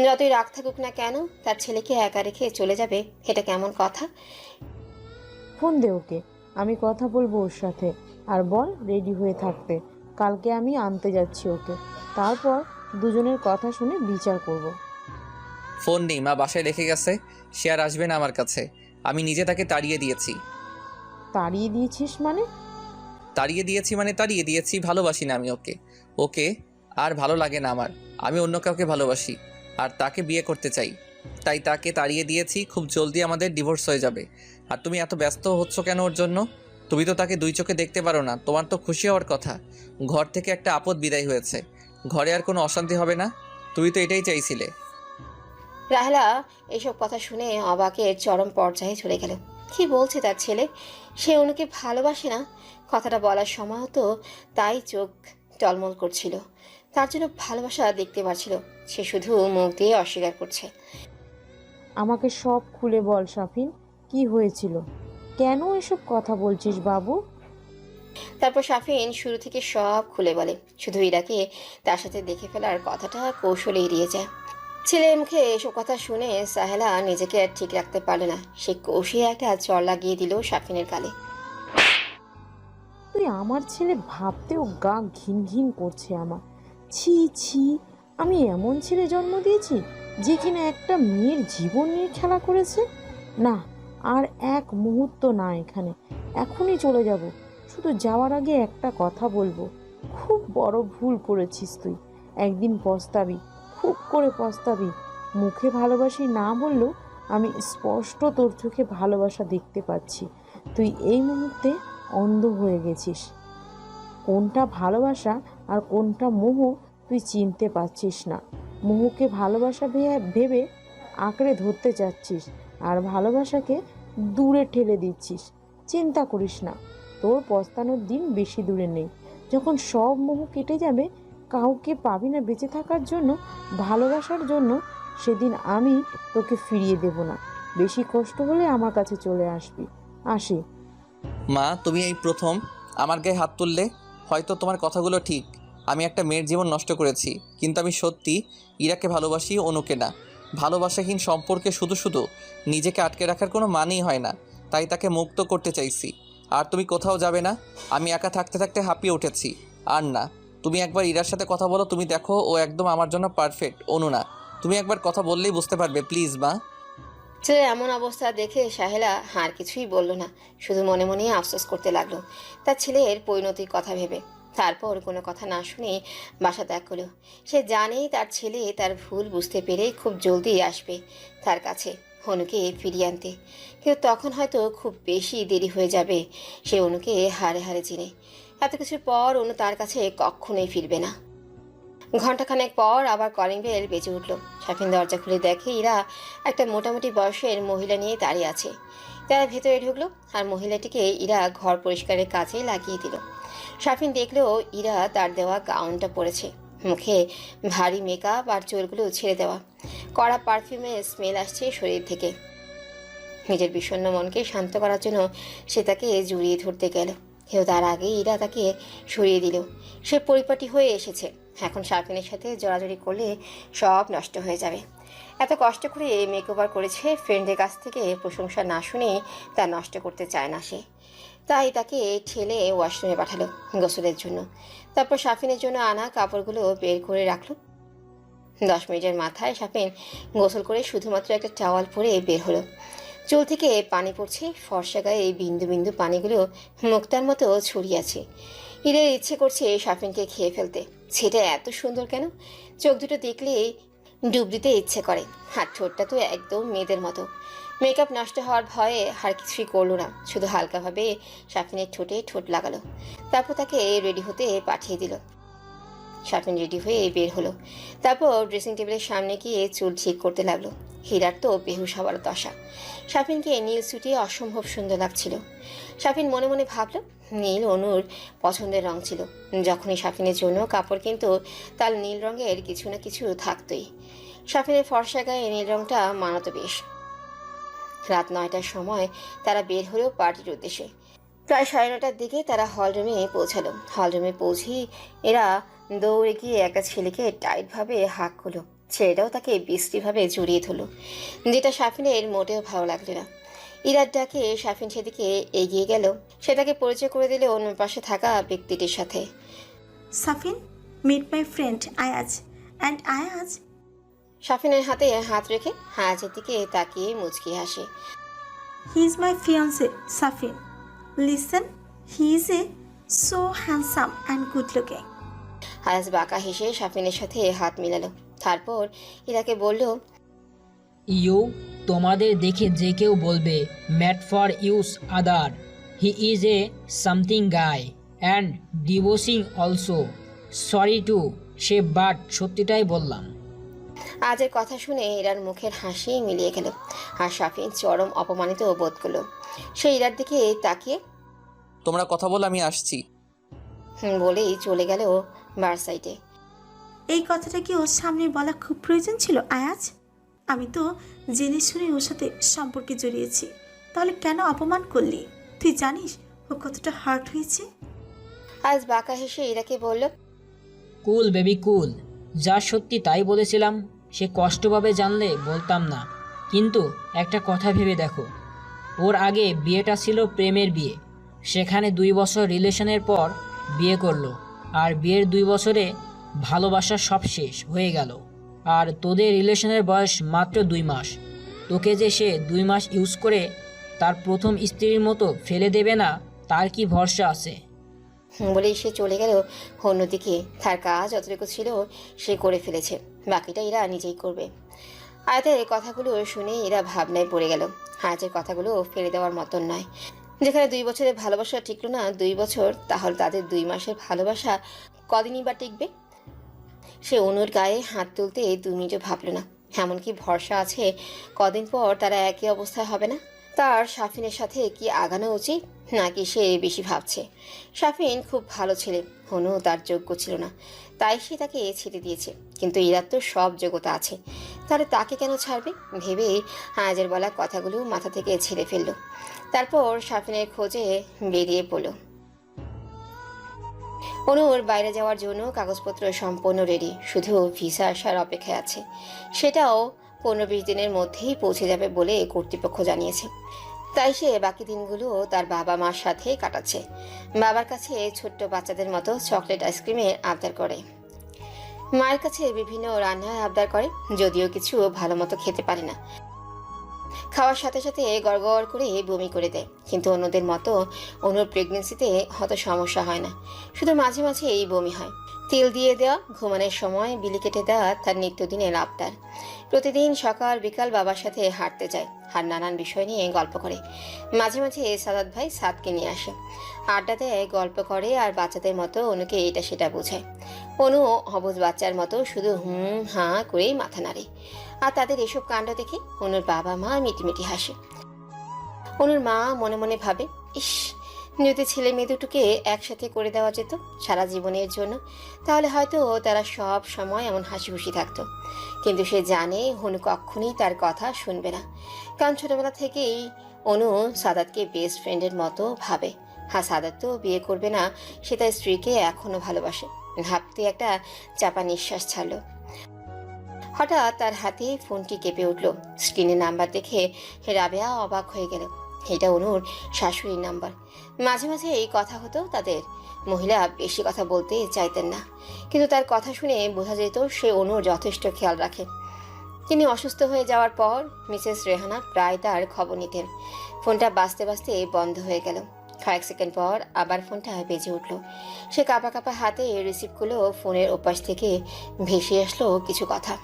যতই রাগ থাকুক না কেন, তার ছেলেকে একা রেখে চলে যাবে, এটা কেমন কথা? ফোন দে ওকে, আমি কথা বলবো ওর সাথে। আর বল রেডি হয়ে থাকতে, কালকে আমি আনতে যাচ্ছি ওকে। তারপর দুজনের কথা শুনে বিচার করব। ফোন নেই, মা বাসায় রেখে গেছে, সে আর আসবে না আমার কাছে। আমি নিজে তাকে তাড়িয়ে দিয়েছি। তাড়িয়ে দিয়েছিস মানে? তাড়িয়ে দিয়েছি, ভালোবাসি না আমি ওকে। ওকে আর ভালো লাগে না আমার। আমি অন্য কাউকে ভালোবাসি আর তাকে বিয়ে করতে চাই, তাই তাকে তাড়িয়ে দিয়েছি। খুব জলদি আমাদের ডিভোর্স হয়ে যাবে। আর তুমি এত ব্যস্ত হচ্ছ কেন ওর জন্য? তুমি তো তাকে দুই চোখে দেখতে পারো না। তোমার তো খুশি হওয়ার কথা, ঘর থেকে একটা আপদ বিদায় হয়েছে, ঘরে আর কোনো অশান্তি হবে না। তুমি তো এটাই চাইছিলে। রাহেলা এসব কথা শুনে অবাকের চরম পর্যায়ে চলে গেল। কি বলছে তার ছেলে? সে অনুকে ভালোবাসে না? কথাটা বলার সময়ও তো তাই চোখ টলমল করছিল। তার জন্য ভালোবাসা দেখতে পাচ্ছিল, সে শুধু মুখ দিয়ে অস্বীকার করছে। আমাকে সব খুলে বল শাফিন, কি হয়েছিল? কেন এসব কথা বলছিস বাবু? তারপর শাফিন শুরু থেকে সব খুলে বলে, শুধু ইরাকে তার সাথে দেখে ফেলার কথাটা কৌশলে এড়িয়ে যায়। ছেলের মুখে এসব কথা শুনে সাহেলা নিজেকে আর ঠিক রাখতে পারল না। সে কষিয়ে একটা চড় লাগিয়ে দিল শাফিনের গালে। তুই আমার ছেলে ভাবতেও গা ঘিন ঘিন করছে আমার। ছি ছি, আমি এমন ছেলে জন্ম দিয়েছি যে কিনা একটা মেয়ের জীবন নিয়ে খেলা করেছে। না, আর এক মুহূর্ত না এখানে, এখনই চলে যাব। শুধু যাওয়ার আগে একটা কথা বলবো, খুব বড় ভুল করেছিস তুই। একদিন পস্তাবি, খুব করে পস্তাবি। মুখে ভালোবাসি না বললেও আমি স্পষ্ট তোর চোখে ভালোবাসা দেখতে পাচ্ছি। তুই এই মুহূর্তে অন্ধ হয়ে গেছিস। কোনটা ভালোবাসা আর কোনটা মোহ তুই চিনতে পারছিস না। মোহকে ভালোবাসা ভেবে আঁকড়ে ধরতে চাচ্ছিস, আর ভালোবাসাকে দূরে ঠেলে দিচ্ছিস। চিন্তা করিস না, তোর পস্তানোর দিন বেশি দূরে নেই। যখন সব মোহ কেটে যাবে, কাউকে পাবি না বেঁচে থাকার জন্য, ভালোবাসার জন্য, সেদিন আমি তোকে ফিরিয়ে দেব না। বেশি কষ্ট হলে আমার কাছে চলে আসবি। আসি। মা, তুমি এই প্রথম আমার গায়ে হাত তুললে। হয়তো তোমার কথাগুলো ঠিক, আমি একটা মেয়ের জীবন নষ্ট করেছি, কিন্তু আমি সত্যি ইরাকে ভালোবাসি, অনুকে না। ভালোবাসাহীন সম্পর্কে শুধু শুধু নিজেকে আটকে রাখার কোনো মানেই হয় না, তাই তাকে মুক্ত করতে চাইছি। আর তুমি কোথাও যাবে না। আমি একা থাকতে থাকতে হাঁপিয়ে উঠেছি। আর না, তুমি একবার ইরার সাথে কথা বলো, তুমি দেখো ও একদম আমার জন্য পারফেক্ট, অনু না। তুমি একবার কথা বললেই বুঝতে পারবে, প্লিজ মা। ছেলের এমন অবস্থা দেখে সাহেলা আর কিছুই বলল না, শুধু মনে মনে আফসোস করতে লাগলো তার ছেলের পরিণতির কথা ভেবে। তারপর কোনো কথা না শুনে বাসা ত্যাগ করলো। সে জানে তার ছেলে তার ভুল বুঝতে পেরে খুব জলদি আসবে তার কাছে অনুকে ফিরিয়ে আনতে, কিন্তু তখন হয়তো খুব বেশি দেরি হয়ে যাবে। সে অনুকে হারে হারে চিনে। এত কিছুর পর অনু তার কাছে কখনোই ফিরবে না। ঘণ্টাখানেক পর আবার কলিং বেল বেজে উঠল। শাফিন দরজা খুলে দেখে ইরা একটা মোটামুটি বয়সের মহিলা নিয়ে দাঁড়িয়ে আছে। তারা ভেতরে ঢুকলো আর মহিলাটিকে ইরা ঘর পরিষ্কারের কাজে লাগিয়ে দিল। শাফিন দেখলেও ইরা তার দেওয়া গাউনটা পরেছে, মুখে ভারী মেকআপ আর চুলগুলো ছেড়ে দেওয়া, কড়া পারফিউমের স্মেল আসছে শরীর থেকে। নিজের বিষণ্ণ মনকে শান্ত করার জন্য সে তাকে জড়িয়ে ধরতে গেল, কেউ তার আগে ইরা তাকে সরিয়ে দিল। সে পরিপাটি হয়ে এসেছে, এখন শাফিনের সাথে জড়াজড়ি করলে সব নষ্ট হয়ে যাবে। এত কষ্ট করে মেকওভার করেছে, ফ্রেন্ডের কাছ থেকে প্রশংসা না শুনে তা নষ্ট করতে চায় না সে। তাই তাকে ঠেলে ওয়াশরুমে পাঠালো গোসলের জন্য। তারপর শাফিনের জন্য আনা কাপড়গুলো বের করে রাখলো। 10 মিনিটের মাথায় শাফিন গোসল করে শুধুমাত্র একটা টাওয়াল পরে বের হলো। চুল থেকে পানি পড়ছে, ফর্সা গায়ে এই বিন্দু বিন্দু পানিগুলো মুক্তার মতো ছড়িয়ে আছে। ইরের ইচ্ছে করছে শাফিনকে খেয়ে ফেলতে। সেটা এত সুন্দর কেন, চোখ দুটো দেখলে ডুব দিতে ইচ্ছে করে। হাত ঠোঁটটা তো একদম মেয়েদের মতো। মেকআপ নষ্ট হওয়ার ভয়ে আর কিছুই করলো না, শুধু হালকাভাবে শাফিনের ঠোঁটে ঠোঁট লাগালো। তারপর তাকে রেডি হতে পাঠিয়ে দিল। শাফিন রেডি হয়ে বের হলো। তারপর ড্রেসিং টেবিলের সামনে গিয়ে চুল ঠিক করতে লাগলো। হীরার তো বেহুশ হওয়ার দশা। শাফিনকে নীল সুটে অসম্ভব সুন্দর লাগছিল। শাফিন মনে মনে ভাবল, নীল অনুর পছন্দের রং ছিল। যখনই শাফিনের জন্য কাপড় কিন্তু তার নীল রঙের কিছু না কিছু থাকতই। শাফিনের ফর্সা গায়ে নীল রংটা মানাতো বেশ। রাত 9টার সময় তারা বের হলেও পার্টির উদ্দেশ্যে। প্রায় 9:30টার দিকে তারা হলরুমে পৌঁছালো। হলরুমে পৌঁছেই এরা দৌড়ে গিয়ে একটা ছেলেকে টাইটভাবে হাঁক করলো। ছেলেটাও তাকে বিশ্রীভাবে জড়িয়ে ধরলো, যেটা শাফিনের মোটেও ভালো লাগলো না। ইরার ডাকে শাফিন সেদিকে এগিয়ে গেল। সে তাকে পরিচয় করে দিল অন্য পাশে থাকা ব্যক্তিটির সাথে। Safin, meet my friend Ayaz. And Ayaz. শাফিনের হাতে হাত রেখে আয়াজের দিকে তাকিয়ে মুচকি হাসে। He is my fiance Safin. Listen, he is so handsome and good looking. Ayaz বাঁকা হেসে শাফিনের সাথে হাত মিলালো। তারপর ইরাকে বলল, ইউ তোমাদের দেখে যে কেউ বলবে made for each other. He is a something guy and divorcing also. Sorry to say, but সত্যিটাই বললাম। আজের কথা শুনে ইরার মুখের হাসি মিলিয়ে গেল আর শাফিন চরম অপমানিত বোধ করলো। সে ইরার দিকে তাকিয়ে তোমরা কথা বল, আমি আসছি। বলেই চলে গেল বার সাইডে। এই কথাটা কি ওর সামনে বলা খুব প্রয়োজন ছিল আয়াজ? আমি তো জেনে শুনে ওর সাথে সম্পর্কে জড়িয়েছি, তাহলে কেন অপমান করলি? তুই জানিস ও কতটা হার্ট হয়েছে? আজ বাঁকা হেসে ইরাকে বলল, কুল বেবি কুল, যা সত্যি তাই বলেছিলাম। সে কষ্ট পাবে জানলে বলতাম না, কিন্তু একটা কথা ভেবে দেখো, ওর আগে বিয়েটা ছিল প্রেমের বিয়ে। সেখানে 2 বছর রিলেশনের পর বিয়ে করলো, আর বিয়ের 2 বছরে ভালোবাসা সব শেষ হয়ে গেল। আর তোদের রিলেশনের বয়স মাত্র 2 মাস। তোকে যে সে 2 মাস ইউজ করে তার প্রথম স্ত্রীর মতো ফেলে দেবে না, তার কি ভরসা আছে? বলেই সে চলে গেল অন্যদিকে। তার কাজ যতটুকু ছিল সে করে ফেলেছে, বাকিটা এরা নিজেই করবে। আয়াতের কথাগুলো শুনে এরা ভাবনায় পড়ে গেল। আয়াতের কথাগুলো ফেলে দেওয়ার মতন নয়। যেখানে 2 বছরের ভালোবাসা টিকলো না 2 বছর, তাহলে তাদের 2 মাসের ভালোবাসা কদিনই বা টিকবে? সে অনুর গায়ে হাত তুলতে 2 মিনিটও ভাবল না। এমনকি ভরসা আছে কদিন পর তারা একই অবস্থায় হবে না। তার শাফিনের সাথে কি আগানো উচিত, নাকি সে বেশি ভাবছে? শাফিন খুব ভালো ছেলে, অনু তার যোগ্য ছিল না, তাই সে তাকে ছেড়ে দিয়েছে। কিন্তু ইরার তো সব যোগ্যতা আছে, তাহলে তাকে কেন ছাড়বে ভেবে আয়াজের বলা কথাগুলো মাথা থেকে ছেড়ে ফেলল। তারপর শাফিনের খোঁজে বেরিয়ে পড়ল। অনুর বাইরে যাওয়ার জন্য কাগজপত্র সম্পূর্ণ রেডি, শুধু ভিসা আসার অপেক্ষায় আছে। সেটাও 15-20 দিনের মধ্যেই পৌঁছে যাবে বলে কর্তৃপক্ষ জানিয়েছে। তাই সে বাকি দিনগুলো তার বাবা মার সাথে কাটাচ্ছে। বাবার কাছে ছোট্ট বাচ্চাদের মতো চকলেট আইসক্রিমের আবদার করে, মায়ের কাছে বিভিন্ন রান্নার আবদার করে, যদিও কিছু ভালো মতো খেতে পারে না। খাওয়ার সাথে সাথে গড়গড় করে বমি করে দেয়। কিন্তু অন্যদের মতো অনুর প্রেগনেন্সিতে হত সমস্যা হয় না, শুধু মাঝে মাঝে এই বমি হয়। তেল দিয়ে দেওয়া, ঘুমানোর সময় বিলি কেটে দেওয়া তার নিত্যদিনের আবদার। প্রতিদিন সকাল বিকাল বাবার সাথে হাঁটতে যায় আর নানান বিষয় নিয়ে গল্প করে। মাঝে মাঝে সাদাত ভাই সাদকে নিয়ে আসে, আড্ডা দেয়, গল্প করে আর বাচ্চাদের মতো অনুকে এটা সেটা বোঝায়। অনু অবুঝ বাচ্চার মতো শুধু হুম হাঁ করেই মাথা নাড়ে। আর তাদের এসব কাণ্ড দেখে অনুর বাবা মা মিটিমিটি হাসে। অনুর মা মনে মনে ভাবে, ইস, যদি ছেলে মেয়ে দুটোকে একসাথে করে দেওয়া যেত সারা জীবনের জন্য, তাহলে হয়তো তারা সব সময় এমন হাসি খুশি থাকতো। কিন্তু সে জানে অনু কখনই তার কথা শুনবে না, কারণ ছোটবেলা থেকেই অনু সাদাতকে বেস্ট ফ্রেন্ডের মতো ভাবে। হ্যাঁ, সাদাত তো বিয়ে করবে না, সে তার স্ত্রীকে এখনো ভালোবাসে। ভাবতে একটা চাপা নিঃশ্বাস ছাড়লো। হঠাৎ তার হাতে ফোনটি কেঁপে উঠল। স্ক্রিনে নাম্বার দেখে রাবেয়া অবাক হয়ে গেল। এটা অনুর শাশুড়ির নাম্বার। মাঝে মাঝে এই কথা হতো তাদের। মহিলা বেশি কথা বলতে চাইতেন না, কিন্তু তার কথা শুনে বোঝা যেত সে অনুর যথেষ্ট খেয়াল রাখে। তিনি অসুস্থ হয়ে যাওয়ার পর মিসেস রেহানা প্রায় তার খবর নিতেন। ফোনটা বাজতে বাজতে বন্ধ হয়ে গেল। কয়েক সেকেন্ড পর আবার ফোনটা বেজে উঠল। সে কাঁপা কাঁপা হাতে রিসিভ করলো। ফোনের ওপাশ থেকে ভেসে আসলো কিছু কথা।